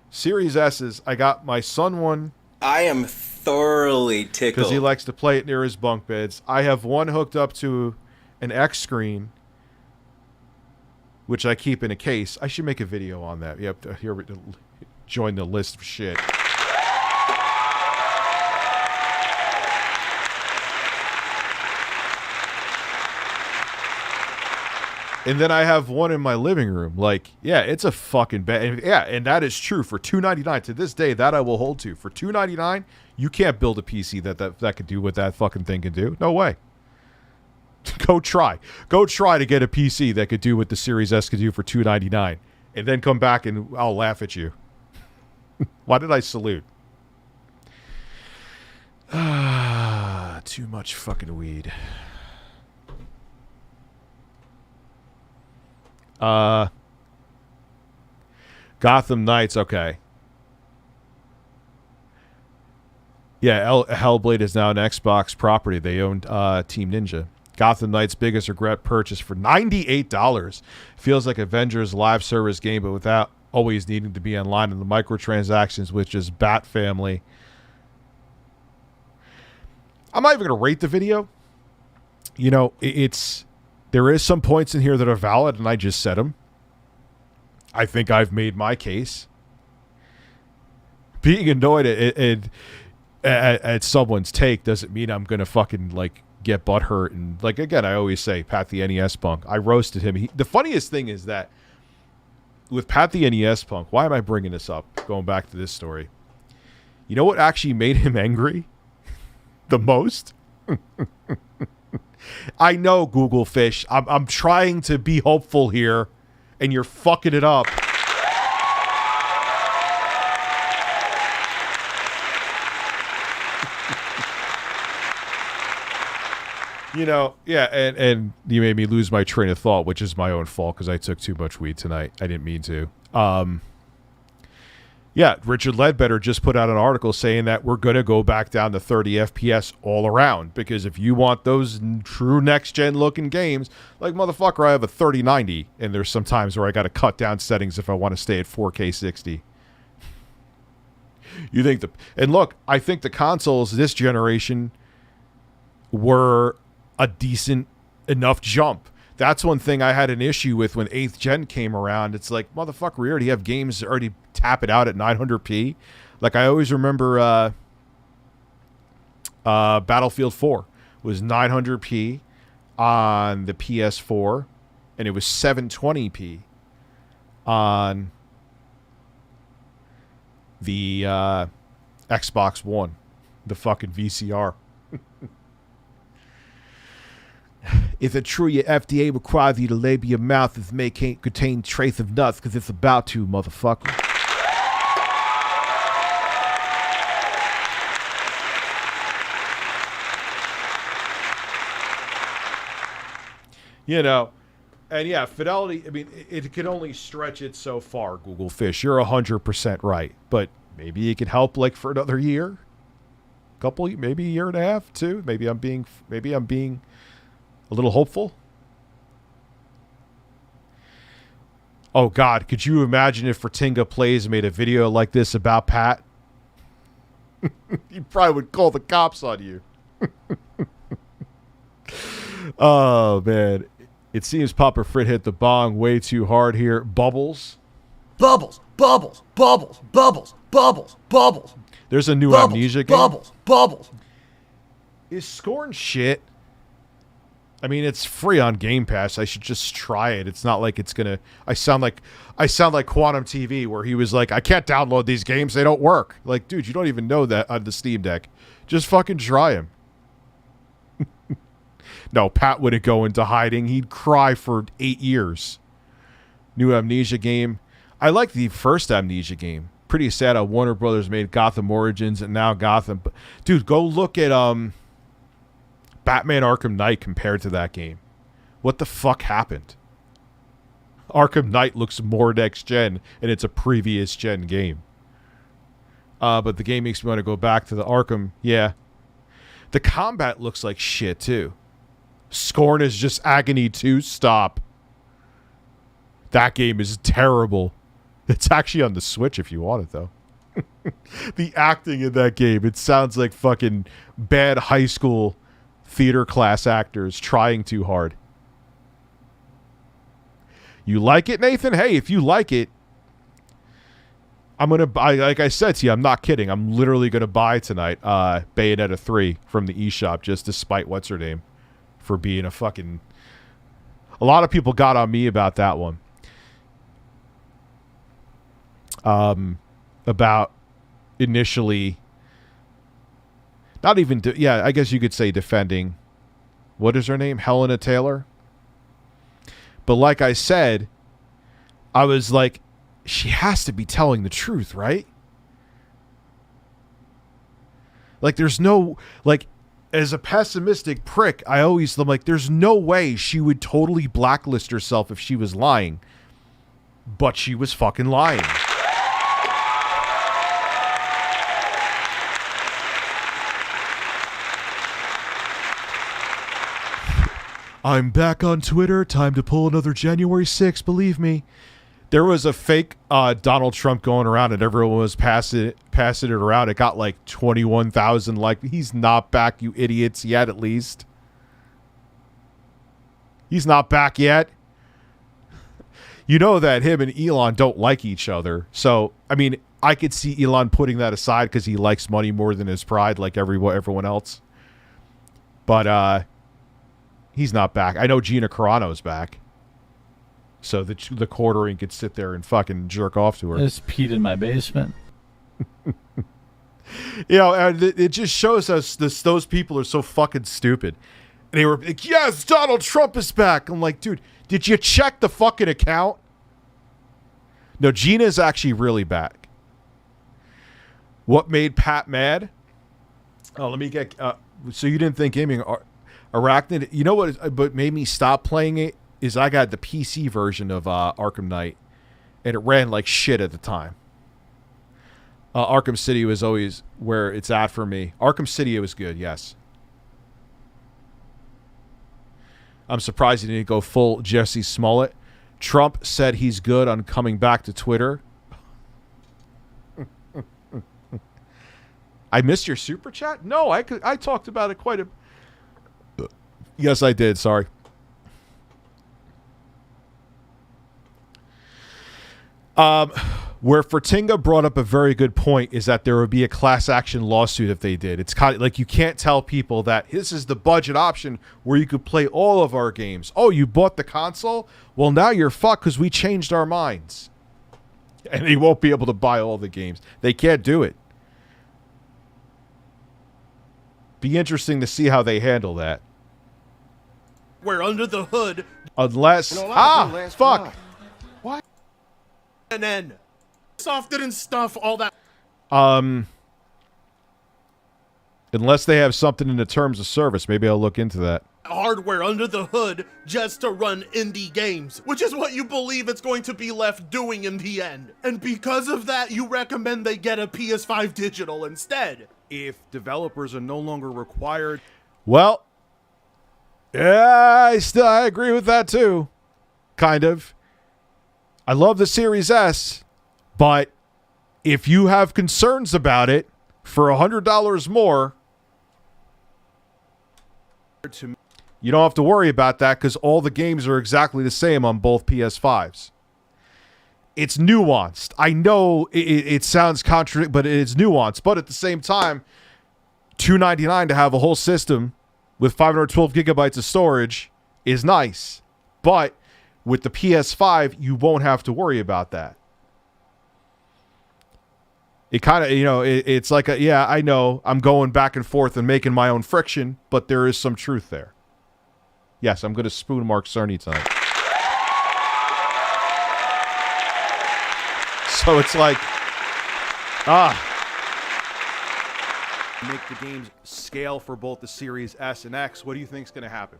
Series S's, I got my son one. I am thoroughly tickled. Because he likes to play it near his bunk beds. I have one hooked up to an X screen, which I keep in a case. I should make a video on that. Yep, here, join the list of shit. And then I have one in my living room. Like, yeah, it's a fucking bad. Yeah, and that is true. For $299 to this day, that I will hold to. For $299, you can't build a PC that could do what that fucking thing can do. No way. Go try. Go try to get a PC that could do what the Series S could do for $299, and then come back and I'll laugh at you. Why did I salute? Too much fucking weed. Gotham Knights, okay. Yeah, Hellblade is now an Xbox property. They own Team Ninja. Gotham Knights' biggest regret purchase for $98. Feels like Avengers live service game, but without always needing to be online in the microtransactions, which is Bat Family. I'm not even going to rate the video. You know, there is some points in here that are valid, and I just said them. I think I've made my case. Being annoyed at someone's take doesn't mean I'm going to fucking, like, get butthurt. And, like, again, I always say, Pat the NES Punk. I roasted him. The funniest thing is that with Pat the NES Punk, why am I bringing this up? Going back to this story. You know what actually made him angry the most? I know, Google Fish. I'm trying to be hopeful here, and you're fucking it up. You know, yeah, and you made me lose my train of thought, which is my own fault because I took too much weed tonight. I didn't mean to. Yeah, Richard Ledbetter just put out an article saying that we're going to go back down to 30 FPS all around, because if you want those true next-gen looking games, like, motherfucker, I have a 3090, and there's some times where I got to cut down settings if I want to stay at 4K 60. You think and look, I think the consoles this generation were a decent enough jump. That's one thing I had an issue with when 8th gen came around. It's like, motherfucker, we already have games that already tap it out at 900p. Like, I always remember Battlefield 4 was 900p on the PS4, and it was 720p on the Xbox One, the fucking VCR. If a true your FDA requires you to label your mouth if it may contain trace of nuts, because it's about to, motherfucker. You know, and yeah, fidelity, I mean, it can only stretch it so far, Google Fish. You're 100% right. But maybe it could help, like, for another year? Maybe a year and a half, too? Maybe I'm being a little hopeful. Oh, God. Could you imagine if Ratinga Plays made a video like this about Pat? He probably would call the cops on you. Oh, man. It seems Papa Frit hit the bong way too hard here. Bubbles. Bubbles, bubbles, bubbles, bubbles, bubbles, bubbles. There's a new bubbles, Amnesia game. Bubbles, bubbles. Is Scorn shit? I mean, it's free on Game Pass. I should just try it. It's not like it's gonna. I sound like Quantum TV, where he was like, "I can't download these games; they don't work." Like, dude, you don't even know that on the Steam Deck. Just fucking try them. No, Pat wouldn't go into hiding. He'd cry for 8 years. New Amnesia game. I like the first Amnesia game. Pretty sad how Warner Brothers made Gotham Origins and now Gotham. Dude, go look at Batman Arkham Knight compared to that game. What the fuck happened? Arkham Knight looks more next gen, and it's a previous gen game. But the game makes me want to go back to the Arkham. Yeah. The combat looks like shit, too. Scorn is just Agony 2. Stop. That game is terrible. It's actually on the Switch if you want it, though. The acting in that game, it sounds like fucking bad high school theater class actors trying too hard. You like it, Nathan? Hey, if you like it, I'm going to buy, like I said to you, I'm not kidding. I'm literally going to buy tonight Bayonetta 3 from the eShop just to spite what's-her-name for being a fucking... A lot of people got on me about that one. About initially... Not even... yeah, I guess you could say defending... What is her name? Helena Taylor? But like I said, I was like, she has to be telling the truth, right? Like, there's no, like, as a pessimistic prick, I'm like, there's no way she would totally blacklist herself if she was lying. But she was fucking lying. I'm back on Twitter. Time to pull another January 6th, believe me. There was a fake Donald Trump going around and everyone was passing it around. It got like 21,000 likes. He's not back, you idiots, yet at least. He's not back yet. You know that him and Elon don't like each other. So, I mean, I could see Elon putting that aside because he likes money more than his pride like everyone else. But, he's not back. I know Gina Carano's back. So the quartering could sit there and fucking jerk off to her. I just peed in my basement. You know, and it just shows us those people are so fucking stupid. And they were like, yes, Donald Trump is back. I'm like, dude, did you check the fucking account? No, Gina's actually really back. What made Pat mad? Oh, let me get... so you didn't think gaming... Arachnid, you know what made me stop playing it is I got the PC version of Arkham Knight, and it ran like shit at the time. Arkham City was always where it's at for me. Arkham City, it was good, yes. I'm surprised he didn't go full Jesse Smollett. Trump said he's good on coming back to Twitter. I missed your super chat? No, I talked about it quite a... Yes, I did. Sorry. Where Fertinga brought up a very good point is that there would be a class action lawsuit if they did. It's kind of like you can't tell people that this is the budget option where you could play all of our games. Oh, you bought the console? Well, now you're fucked because we changed our minds. And they won't be able to buy all the games. They can't do it. Be interesting to see how they handle that. We're under the hood. Unless... fuck! Why? And then... Soft didn't stuff all that... Unless they have something in the terms of service. Maybe I'll look into that. Hardware under the hood just to run indie games, which is what you believe it's going to be left doing in the end. And because of that, you recommend they get a PS5 digital instead. If developers are no longer required... Well... Yeah, I agree with that too. Kind of. I love the Series S, but if you have concerns about it for $100 more, you don't have to worry about that because all the games are exactly the same on both PS5s. It's nuanced. I know it sounds contradictory, but it's nuanced. But at the same time, $299 to have a whole system with 512 gigabytes of storage is nice. But with the PS5, you won't have to worry about that. It kind of, it's like, yeah, I know I'm going back and forth and making my own friction, but there is some truth there. Yes, I'm going to spoon Mark Cerny tonight. So it's like, make the games scale for both the Series S and X. What do you think is going to happen?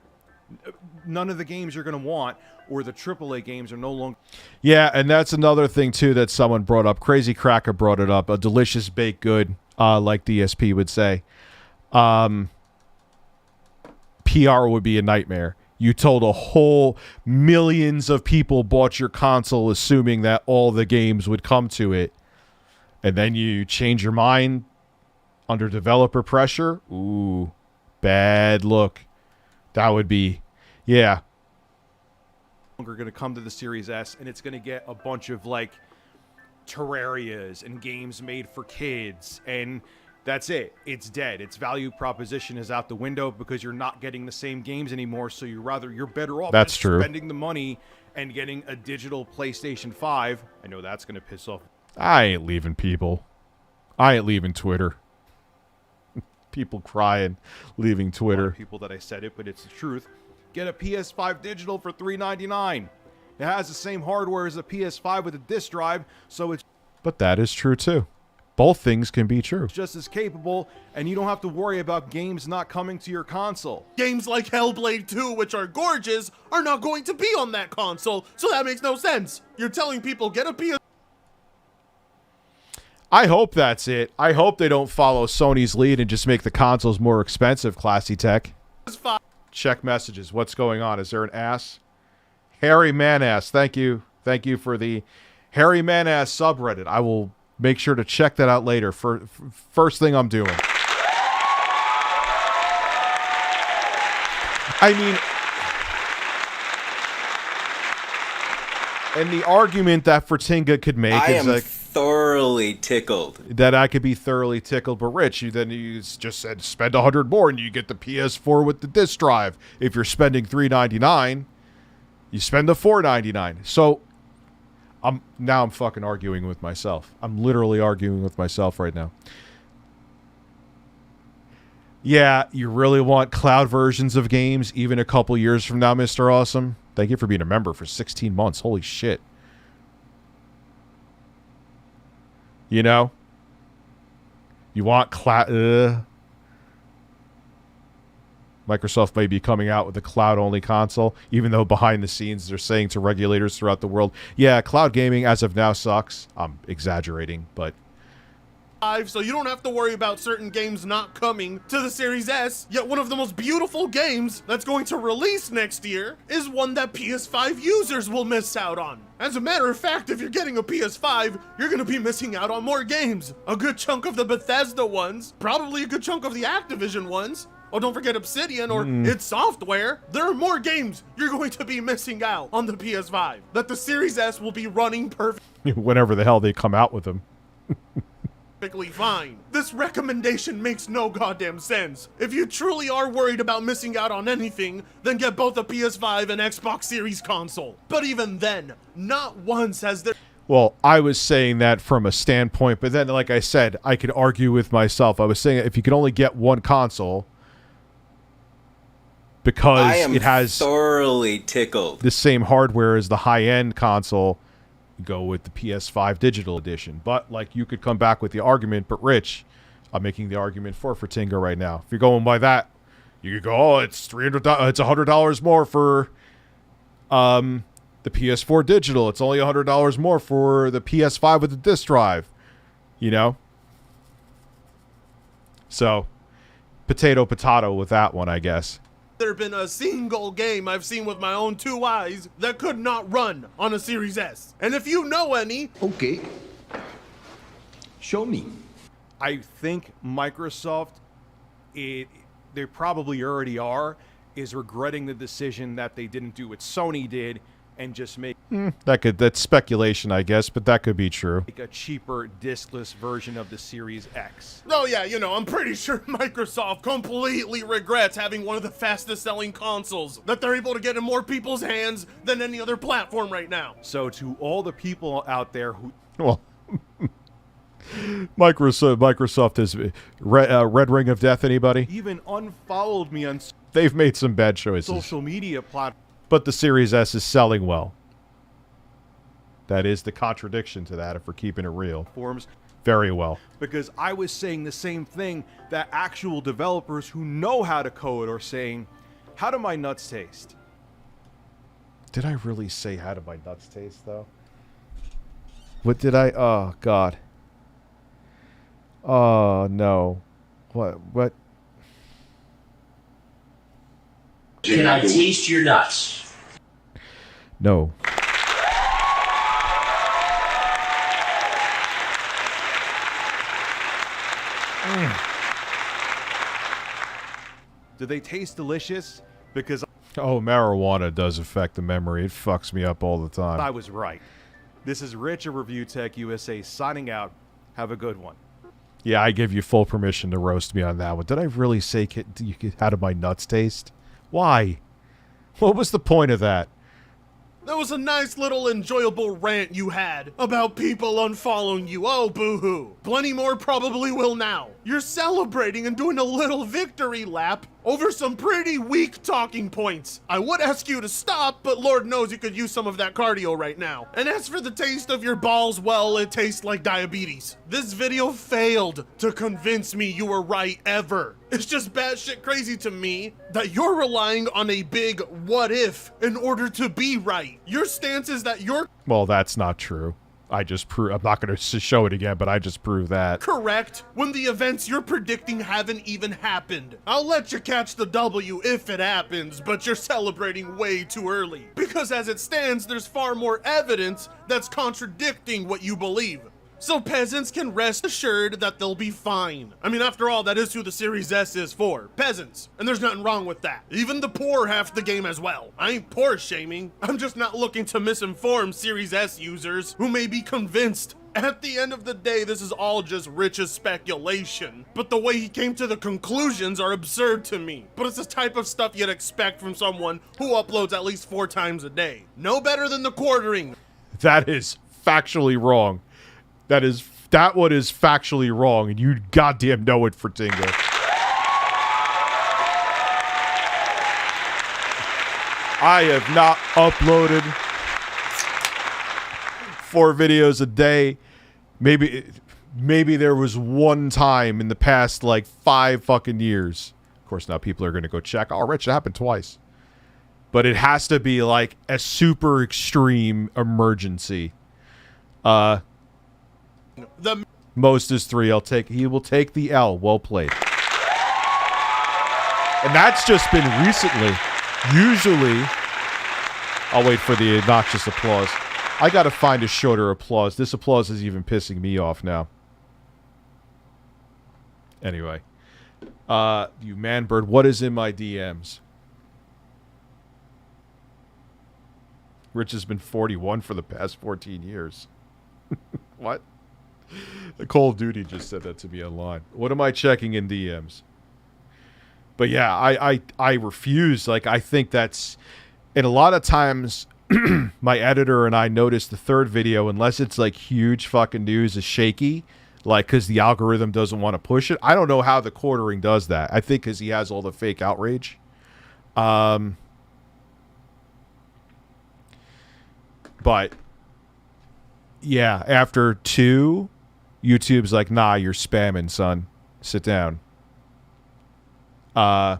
None of the games you're going to want, or the AAA games are no longer. Yeah, and that's another thing too that someone brought up. Crazy Cracker brought it up. A delicious baked good, like DSP would say. PR would be a nightmare. You told a whole millions of people bought your console assuming that all the games would come to it, and then you change your mind under developer pressure. Ooh, bad look. That would be, yeah. We're going to come to the Series S, and it's going to get a bunch of, like, Terrarias and games made for kids, and that's it. It's dead. Its value proposition is out the window because you're not getting the same games anymore, so you're better off That's true. spending the money and getting a digital PlayStation 5. I know that's going to piss off. I ain't leaving people. I ain't leaving Twitter. People crying, leaving Twitter. People that I said it, but it's the truth. Get a PS5 digital for $399. It has the same hardware as a PS5 with a disc drive, so it's... But that is true, too. Both things can be true. It's just as capable, and you don't have to worry about games not coming to your console. Games like Hellblade 2, which are gorgeous, are not going to be on that console, so that makes no sense. You're telling people get a PS... I hope that's it. I hope they don't follow Sony's lead and just make the consoles more expensive, Classy Tech. Check messages. What's going on? Is there an ass? Harry Manass. Thank you. Thank you for the Harry Manass subreddit. I will make sure to check that out later. First thing I'm doing. I mean, and the argument that Fertinga could make is like thoroughly tickled. That I could be thoroughly tickled, but Rich, you just said spend $100 more and you get the PS4 with the disc drive. If you're spending $399, you spend the $499. So I'm fucking arguing with myself. I'm literally arguing with myself right now. Yeah, you really want cloud versions of games even a couple years from now, Mr. Awesome? Thank you for being a member for 16 months. Holy shit. You know? You want Microsoft may be coming out with a cloud-only console, even though behind the scenes they're saying to regulators throughout the world, yeah, cloud gaming as of now sucks. I'm exaggerating, but... So you don't have to worry about certain games not coming to the Series S, yet one of the most beautiful games that's going to release next year is one that PS5 users will miss out on. As a matter of fact, if you're getting a PS5, you're going to be missing out on more games. A good chunk of the Bethesda ones, probably a good chunk of the Activision ones. Oh, don't forget Obsidian or id Software. There are more games you're going to be missing out on the PS5 that the Series S will be running perfectly. Whenever the hell they come out with them. Fine. This recommendation makes no goddamn sense. If you truly are worried about missing out on anything, then get both a PS5 and Xbox Series console. But even then, not once has there... Well, I was saying that from a standpoint, but then, like I said, I could argue with myself. I was saying if you could only get one console, because it has thoroughly tickled the same hardware as the high-end console, go with the PS5 digital edition. But like, you could come back with the argument, but Rich, I'm making the argument for Tinga right now. If you're going by that, you could go, oh, it's $100 more for the PS4 digital. It's only $100 more for the PS5 with the disc drive. You know? So, potato with that one, I guess. There been a single game I've seen with my own two eyes that could not run on a Series S. And if you know any... Okay. Show me. I think Microsoft, they probably already are, is regretting the decision that they didn't do what Sony did and just make... That's speculation, I guess, but that could be true. Like a cheaper discless version of the Series X. Oh yeah, I'm pretty sure Microsoft completely regrets having one of the fastest selling consoles that they're able to get in more people's hands than any other platform right now. So to all the people out there who... Well... Microsoft has Red Ring of Death, anybody? Even unfollowed me on They've made some bad choices. social media platforms. But the Series S is selling well. That is the contradiction to that if we're keeping it real. Very well. Because I was saying the same thing that actual developers who know how to code are saying, how do my nuts taste? Did I really say how do my nuts taste, though? What did I... Oh, God. Oh, no. What? Can I taste your nuts? No. Do they taste delicious? Because Oh, marijuana does affect the memory. It fucks me up all the time. I was right. This is Rich of ReviewTechUSA signing out. Have a good one. Yeah, I give you full permission to roast me on that one. Did I really say how do my nuts taste? Why? What was the point of that? That was a nice little enjoyable rant you had about people unfollowing you. Oh, boo-hoo. Plenty more probably will now. You're celebrating and doing a little victory lap over some pretty weak talking points. I would ask you to stop, but Lord knows you could use some of that cardio right now. And as for the taste of your balls, well, it tastes like diabetes. This video failed to convince me you were right ever. It's just batshit crazy to me that you're relying on a big what if in order to be right. Your stance is that you're Well, that's not true. I just prove. I'm not going to show it again, but I just proved that. correct when the events you're predicting haven't even happened. I'll let you catch the W if it happens, but you're celebrating way too early. Because as it stands, there's far more evidence that's contradicting what you believe. So peasants can rest assured that they'll be fine. I mean, after all, that is who the Series S is for. Peasants. And there's nothing wrong with that. Even the poor have the game as well. I ain't poor shaming. I'm just not looking to misinform Series S users who may be convinced. At the end of the day, this is all just Rich's speculation. But the way he came to the conclusions are absurd to me. But it's the type of stuff you'd expect from someone who uploads at least 4 times a day. No better than the quartering. That is factually wrong. That one is factually wrong, and you goddamn know it, Fratinga. I have not uploaded 4 videos a day. Maybe there was one time in the past, like, 5 fucking years. Of course, now people are going to go check. Oh, Rich, it happened twice. But it has to be, like, a super extreme emergency. The most is 3. He will take the L. Well played. And that's just been recently. Usually, I'll wait for the obnoxious applause. I gotta find a shorter applause. This applause is even pissing me off now. Anyway. You man bird, what is in my DMs? Rich has been 41 for the past 14 years. What? The Call of Duty just said that to me online. What am I checking in DMs? But yeah, I refuse. Like, I think that's... And a lot of times, my editor and I notice the 3rd video, unless it's like huge fucking news, is shaky. Like, because the algorithm doesn't want to push it. I don't know how the quartering does that. I think because he has all the fake outrage. But... yeah, after 2, YouTube's like, nah, you're spamming, son. Sit down. Oh,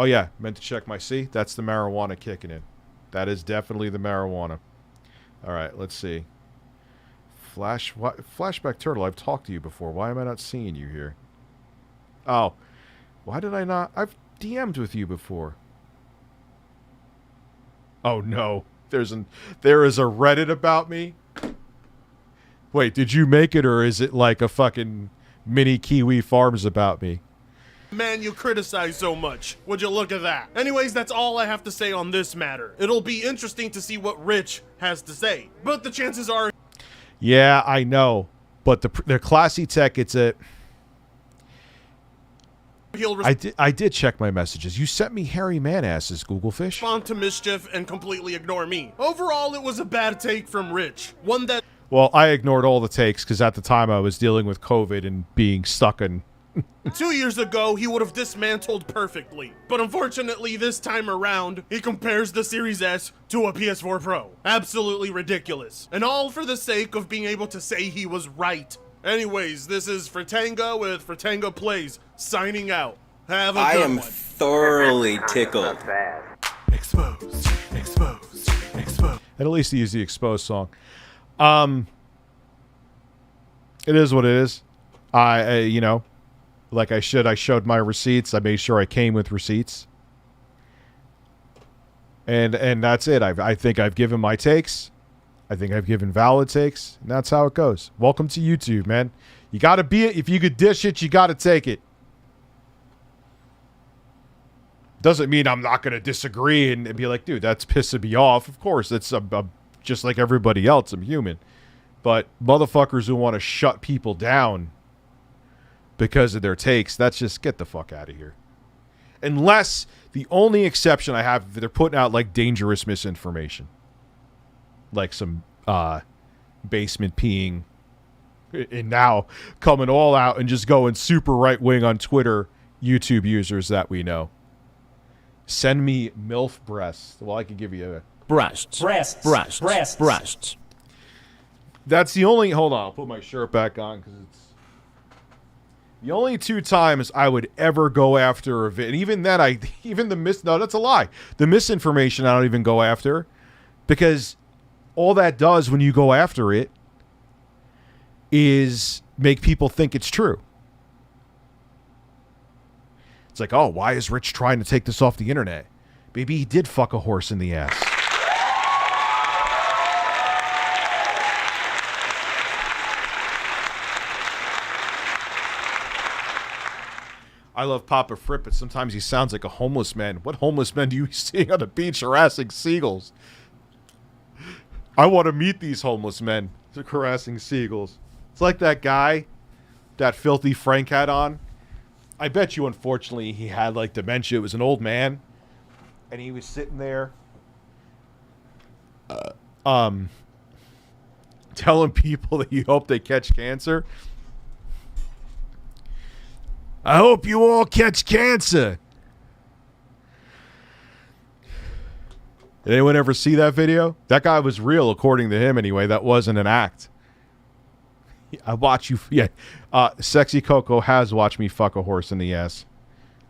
yeah, meant to check my... See? That's the marijuana kicking in. That is definitely the marijuana. All right, let's see. Flashback Turtle, I've talked to you before. Why am I not seeing you here? Oh. Why did I not... I've DM'd with you before. Oh, no. There is a Reddit about me. Wait, did you make it, or is it like a fucking mini Kiwi Farms about me? man you criticize so much. Would you look at that? Anyways, that's all I have to say on this matter. It'll be interesting to see what Rich has to say. But the chances are... Yeah, I know. But the classy tech, it's a... I did check my messages. You sent me hairy man asses, Googlefish. Respond to mischief and completely ignore me. Overall, it was a bad take from Rich. One that... Well, I ignored all the takes because at the time I was dealing with COVID and being stuck in 2 years ago, he would have dismantled perfectly. But unfortunately, this time around, he compares the Series S to a PS4 Pro. Absolutely ridiculous. And all for the sake of being able to say he was right. Anyways, this is Fratanga with Fratanga Plays, signing out. Have a I good am one. thoroughly tickled. Exposed, exposed, exposed. At least he used the Exposed song. It is what it is. You know, like I showed my receipts. I made sure I came with receipts. And that's it. I think I've given my takes. I think I've given valid takes. And that's how it goes. Welcome to YouTube, man. You got to be it. If you could dish it, you got to take it. Doesn't mean I'm not going to disagree and be like, dude, that's pissing me off. Of course, it's just like everybody else. I'm human. But motherfuckers who want to shut people down because of their takes, that's just get the fuck out of here. Unless the only exception I have, they're putting out like dangerous misinformation. Like some basement peeing. And now coming all out and just going super right wing on Twitter, YouTube users that we know. Send me MILF breasts. Well, I could give you a... Breasts. Breasts. That's the only... Hold on, I'll put my shirt back on because it's... The only 2 times I would ever go after a vid... And even then, No, that's a lie. The misinformation I don't even go after. Because all that does when you go after it is make people think it's true. It's like, oh, why is Rich trying to take this off the internet? Maybe he did fuck a horse in the ass. I love Papa Fripp, but sometimes he sounds like a homeless man. What homeless men do you see on the beach harassing seagulls? I want to meet these homeless men harassing seagulls. It's like that guy, that filthy Frank had on. I bet you, unfortunately, he had, like, dementia. It was an old man. And he was sitting there telling people that you hope they catch cancer. I hope you all catch cancer. Did anyone ever see that video? That guy was real, according to him anyway. That wasn't an act. I watch you. Yeah. Sexy Coco has watched me fuck a horse in the ass.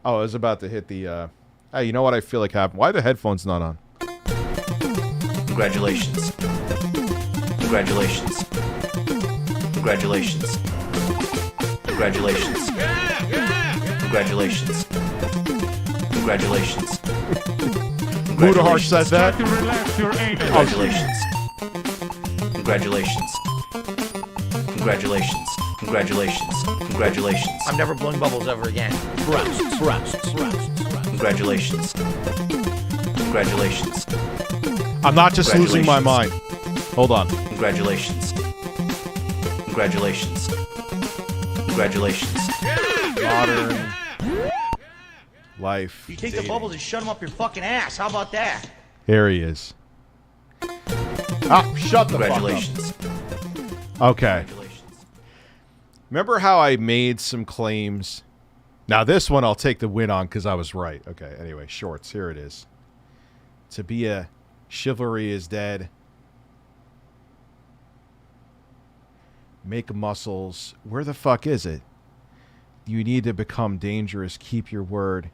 Oh, I was about to hit the... Hey, you know what I feel like happened? Why are the headphones not on? Congratulations. Congratulations. Congratulations. Congratulations. Congratulations. Congratulations. Buddha Harsh says that. Congratulations. Congratulations. Congratulations. Congratulations. Congratulations. I'm never blowing bubbles ever again. Breasts. Congratulations. Congratulations. I'm not just losing my mind. Hold on. Congratulations. Congratulations. Congratulations. Modern life. You take the bubbles and shut them up your fucking ass. How about that? Here he is. Ah, shut the fuck up. Congratulations. Okay. Remember how I made some claims? Now this one I'll take the win on because I was right. Okay, anyway, shorts. Here it is. To be a chivalry is dead. Make muscles. Where the fuck is it? You need to become dangerous. Keep your word.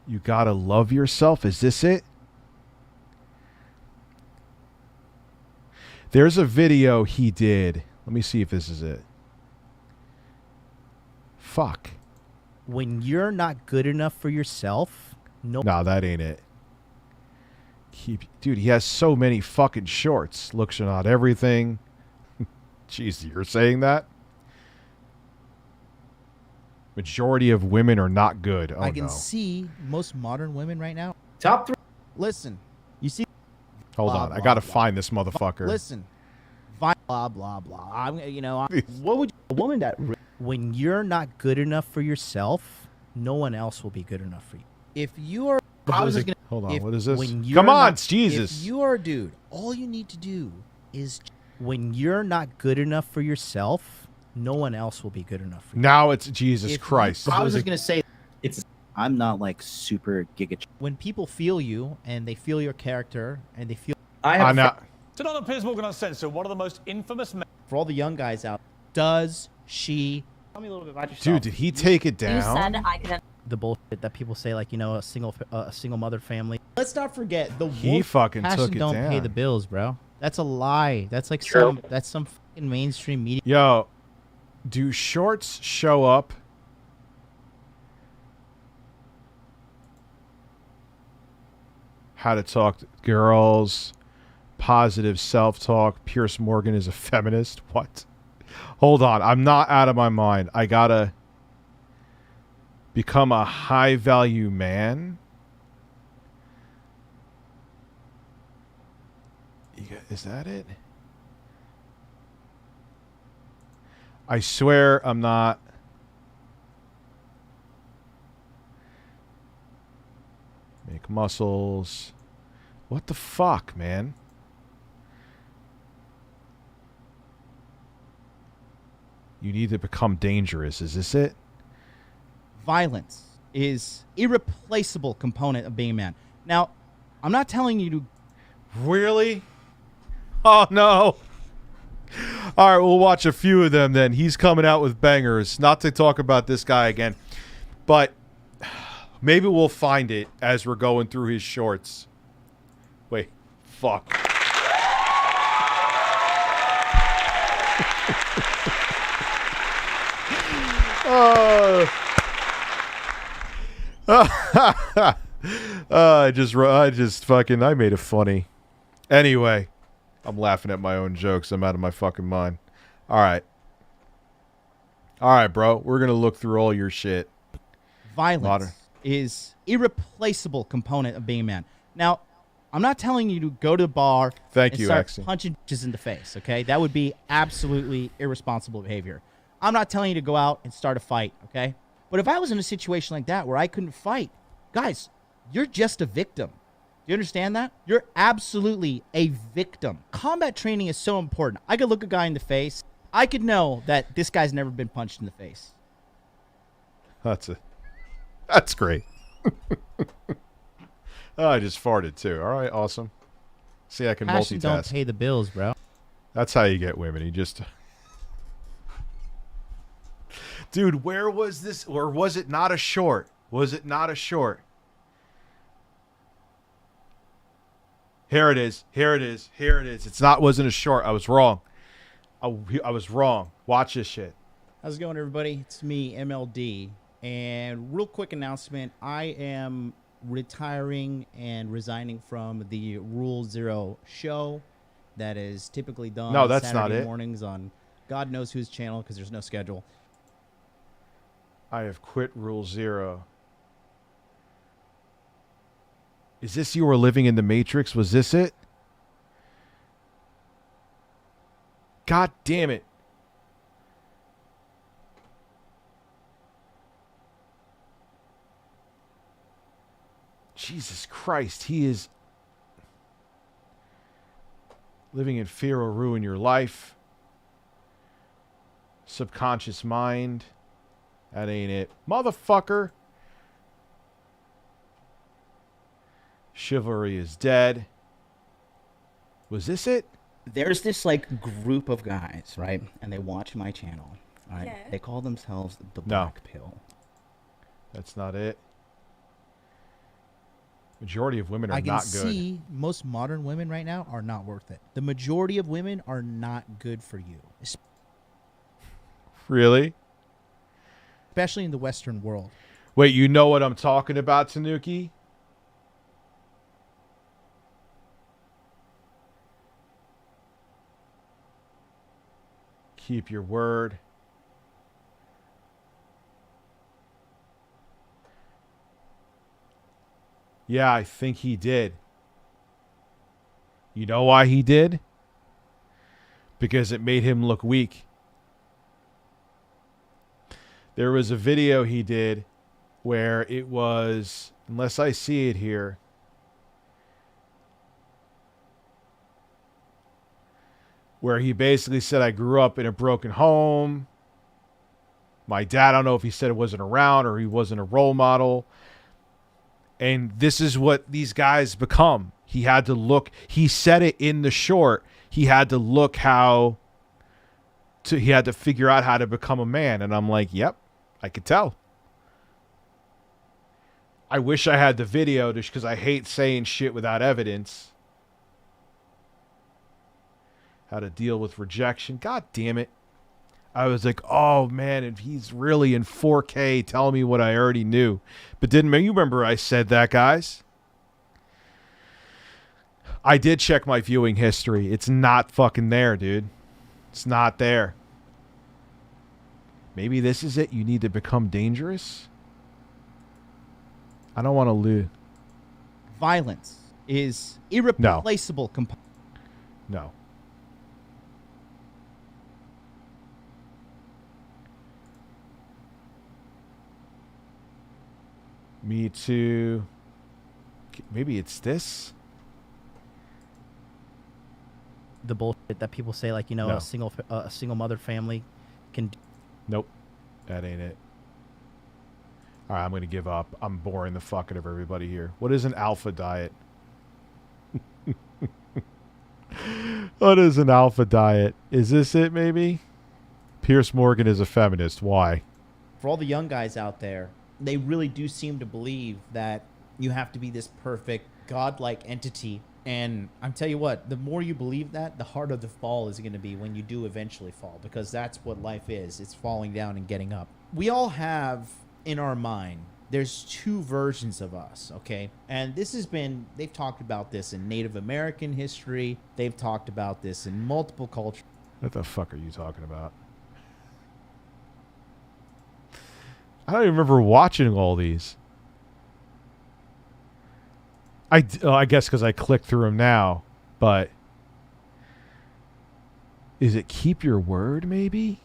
You gotta love yourself. Is this it? There's a video he did. Let me see if this is it. Fuck. When you're not good enough for yourself, no. Nah, that ain't it. Dude, he has so many fucking shorts. Looks are not everything. Jeez, you're saying that? Majority of women are not good. Oh, I can no. see most modern women right now. Top 3. Listen, you see. Hold on, I gotta find this motherfucker. Listen, blah blah blah. What would a woman that when you're not good enough for yourself, no one else will be good enough for you. If you are, Hold on, what is this? Come on, Jesus. If you are a dude, all you need to do is when you're not good enough for yourself, no one else will be good enough for you. Now it's Jesus If Christ. you- I was just gonna say, I'm not like super giga. When people feel you and they feel your character and they feel I'm not. To not appears Morgan Uncensored, one of the most infamous men. for all the young guys out, does she Tell me a little bit about yourself. Dude, did he take it down? You said I could have. the bullshit that people say, like, you know, a single mother family. Let's not forget the He wolf fucking passion took it don't pay down. the bills, bro. That's a lie. That's like True. some fucking mainstream media. Yo, do shorts show up? How to talk to girls, positive self-talk. Pierce Morgan is a feminist. What? Hold on, I'm not out of my mind. I gotta become a high-value man. Is that it? I swear I'm not. Make muscles. What the fuck, man? You need to become dangerous. Is this it? Violence is irreplaceable component of being a man. Now, I'm not telling you to. Really? Oh, no. All right, we'll watch a few of them then. He's coming out with bangers. Not to talk about this guy again, but maybe we'll find it as we're going through his shorts. Wait, fuck. I made it funny. Anyway, I'm laughing at my own jokes. I'm out of my fucking mind. All right, bro. We're gonna look through all your shit. Violence is irreplaceable component of being a man. Now, I'm not telling you to go to the bar Thank and you, start Axie. punching bitches in the face, okay? That would be absolutely irresponsible behavior. I'm not telling you to go out and start a fight, okay? But if I was in a situation like that where I couldn't fight, guys, you're just a victim. Do you understand that? You're absolutely a victim. Combat training is so important. I could look a guy in the face. I could know that this guy's never been punched in the face. That's great. Oh, I just farted too. All right, awesome. See, I can Passion don't multitask. pay the bills, bro. That's how you get women. You just... Dude, where was this? Or was it not a short? Was it not a short? Here it is. Here it is. Here it is. Wasn't a short. I was wrong. I was wrong. Watch this shit. How's it going, everybody? It's me, MLD. And real quick announcement, I am retiring and resigning from the Rule Zero show that is typically done No, that's Saturday not it. mornings on God knows whose channel because there's no schedule. I have quit Rule Zero. Is this You Were Living in the Matrix? Was this it? God damn it. Jesus Christ, he is living in fear will ruin your life. Subconscious mind. That ain't it. Motherfucker. Chivalry is dead. Was this it? There's this like group of guys, right? And they watch my channel. All right. Yeah. They call themselves the No. Black Pill. That's not it. Majority of women are I can not good. see most modern women right now are not worth it. The majority of women are not good for you, Really? especially in the Western world. Wait, you know what I'm talking about, Tanuki? Keep your word. Yeah, I think he did. You know why he did? Because it made him look weak. There was a video he did where it was, unless I see it here. where he basically said, I grew up in a broken home. My dad, I don't know if he said it wasn't around or he wasn't a role model. And this is what these guys become. He had to look, he said it in the short, he had to look he had to figure out how to become a man. And I'm like, yep, I could tell. I wish I had the video just because I hate saying shit without evidence. How to deal with rejection. God damn it. I was like, oh man, if he's really in 4K, tell me what I already knew. But you remember I said that, guys? I did check my viewing history. It's not fucking there, dude. It's not there. Maybe this is it. You need to become dangerous. I don't want to lose. Violence is irreplaceable component. No. Me too. Maybe it's this. The bullshit that people say, like, No. a single mother family can. Nope, that ain't it. All right, I'm gonna give up. I'm boring the fuck out of everybody here. What is an alpha diet? What is an alpha diet? Is this it? Maybe. Pierce Morgan is a feminist. Why? For all the young guys out there, they really do seem to believe that you have to be this perfect godlike entity. And I'm tell you what, the more you believe that, the harder the fall is going to be when you do eventually fall, because that's what life is. It's falling down and getting up. We all have in our mind, there's two versions of us, okay? And this has been, they've talked about this in Native American history. They've talked about this in multiple cultures. What the fuck are you talking about? I don't even remember watching all these. I guess because I clicked through them now, but is it keep your word? Maybe.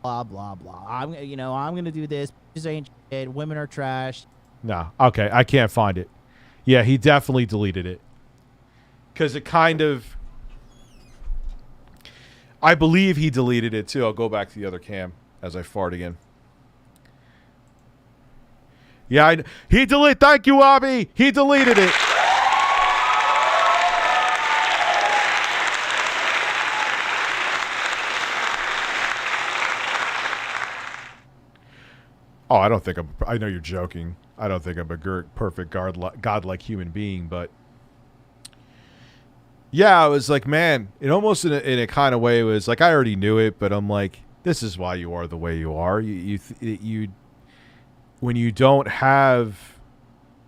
Blah blah blah. I'm gonna do this. This ain't shit. Women are trash. No. Okay, I can't find it. Yeah, he definitely deleted it because it kind of. I believe he deleted it too. I'll go back to the other cam as I fart again. Yeah, he deleted. Thank you, Abby. He deleted it. Oh, I don't think I'm. I know you're joking. I don't think I'm a perfect godlike human being, but yeah, I was like, man, it almost in a kind of way was like I already knew it, but I'm like, this is why you are the way you are. You when you don't have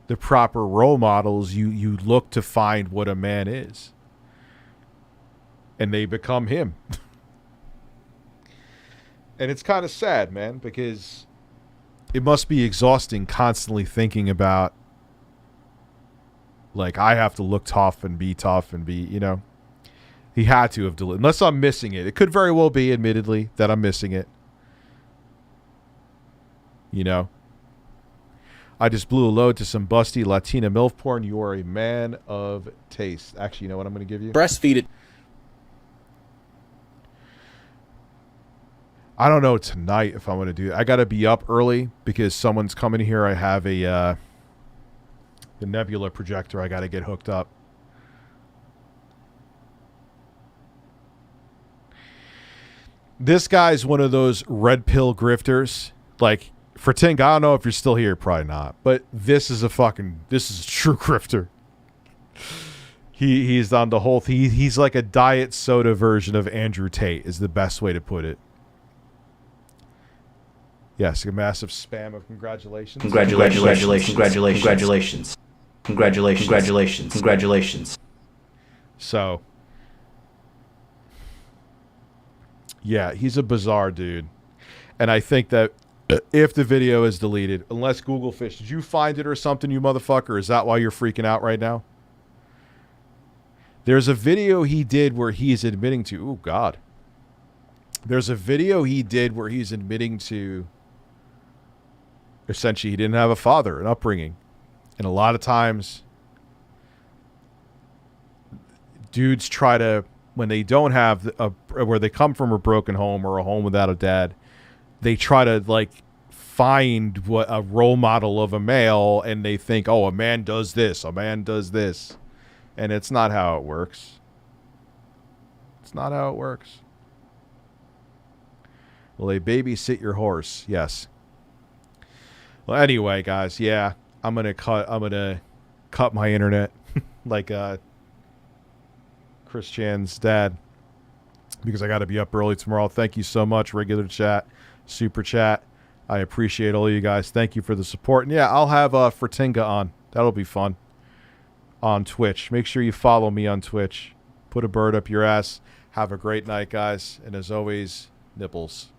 the proper role models, you look to find what a man is. And they become him. And it's kind of sad, man, because it must be exhausting constantly thinking about, like, I have to look tough and be, you know. He had to have deleted, unless I'm missing it. It could very well be, admittedly, that I'm missing it. You know. I just blew a load to some busty Latina MILF porn. You are a man of taste. Actually, you know what I'm going to give you? Breastfeed it. I don't know tonight if I'm going to do it. I got to be up early because someone's coming here. I have the Nebula projector. I got to get hooked up. This guy's one of those red pill grifters. Like, for Tink, I don't know if you're still here. Probably not. But this is a true grifter. He's on the whole thing. He's like a diet soda version of Andrew Tate is the best way to put it. Yes, a massive spam of congratulations. Congratulations. So, yeah, he's a bizarre dude. And I think that if the video is deleted, unless Google Fish, did you find it or something, you motherfucker? Is that why you're freaking out right now? There's a video he did where he's admitting to, oh God. There's a video he did where he's admitting to, essentially, he didn't have a father, an upbringing. And a lot of times, dudes try to, when they don't have where they come from a broken home or a home without a dad, they try to like find what a role model of a male, and they think, oh, a man does this, a man does this, and it's not how it works. It's not how it works. Will they babysit your horse? Yes. Well, anyway, guys, yeah, I'm gonna cut my internet like Chris Chan's dad, because I got to be up early tomorrow. Thank you so much, regular chat, super chat. I appreciate all you guys. Thank you for the support. And yeah, I'll have Fertinga on. That'll be fun. On Twitch. Make sure you follow me on Twitch. Put a bird up your ass. Have a great night, guys. And as always, nipples.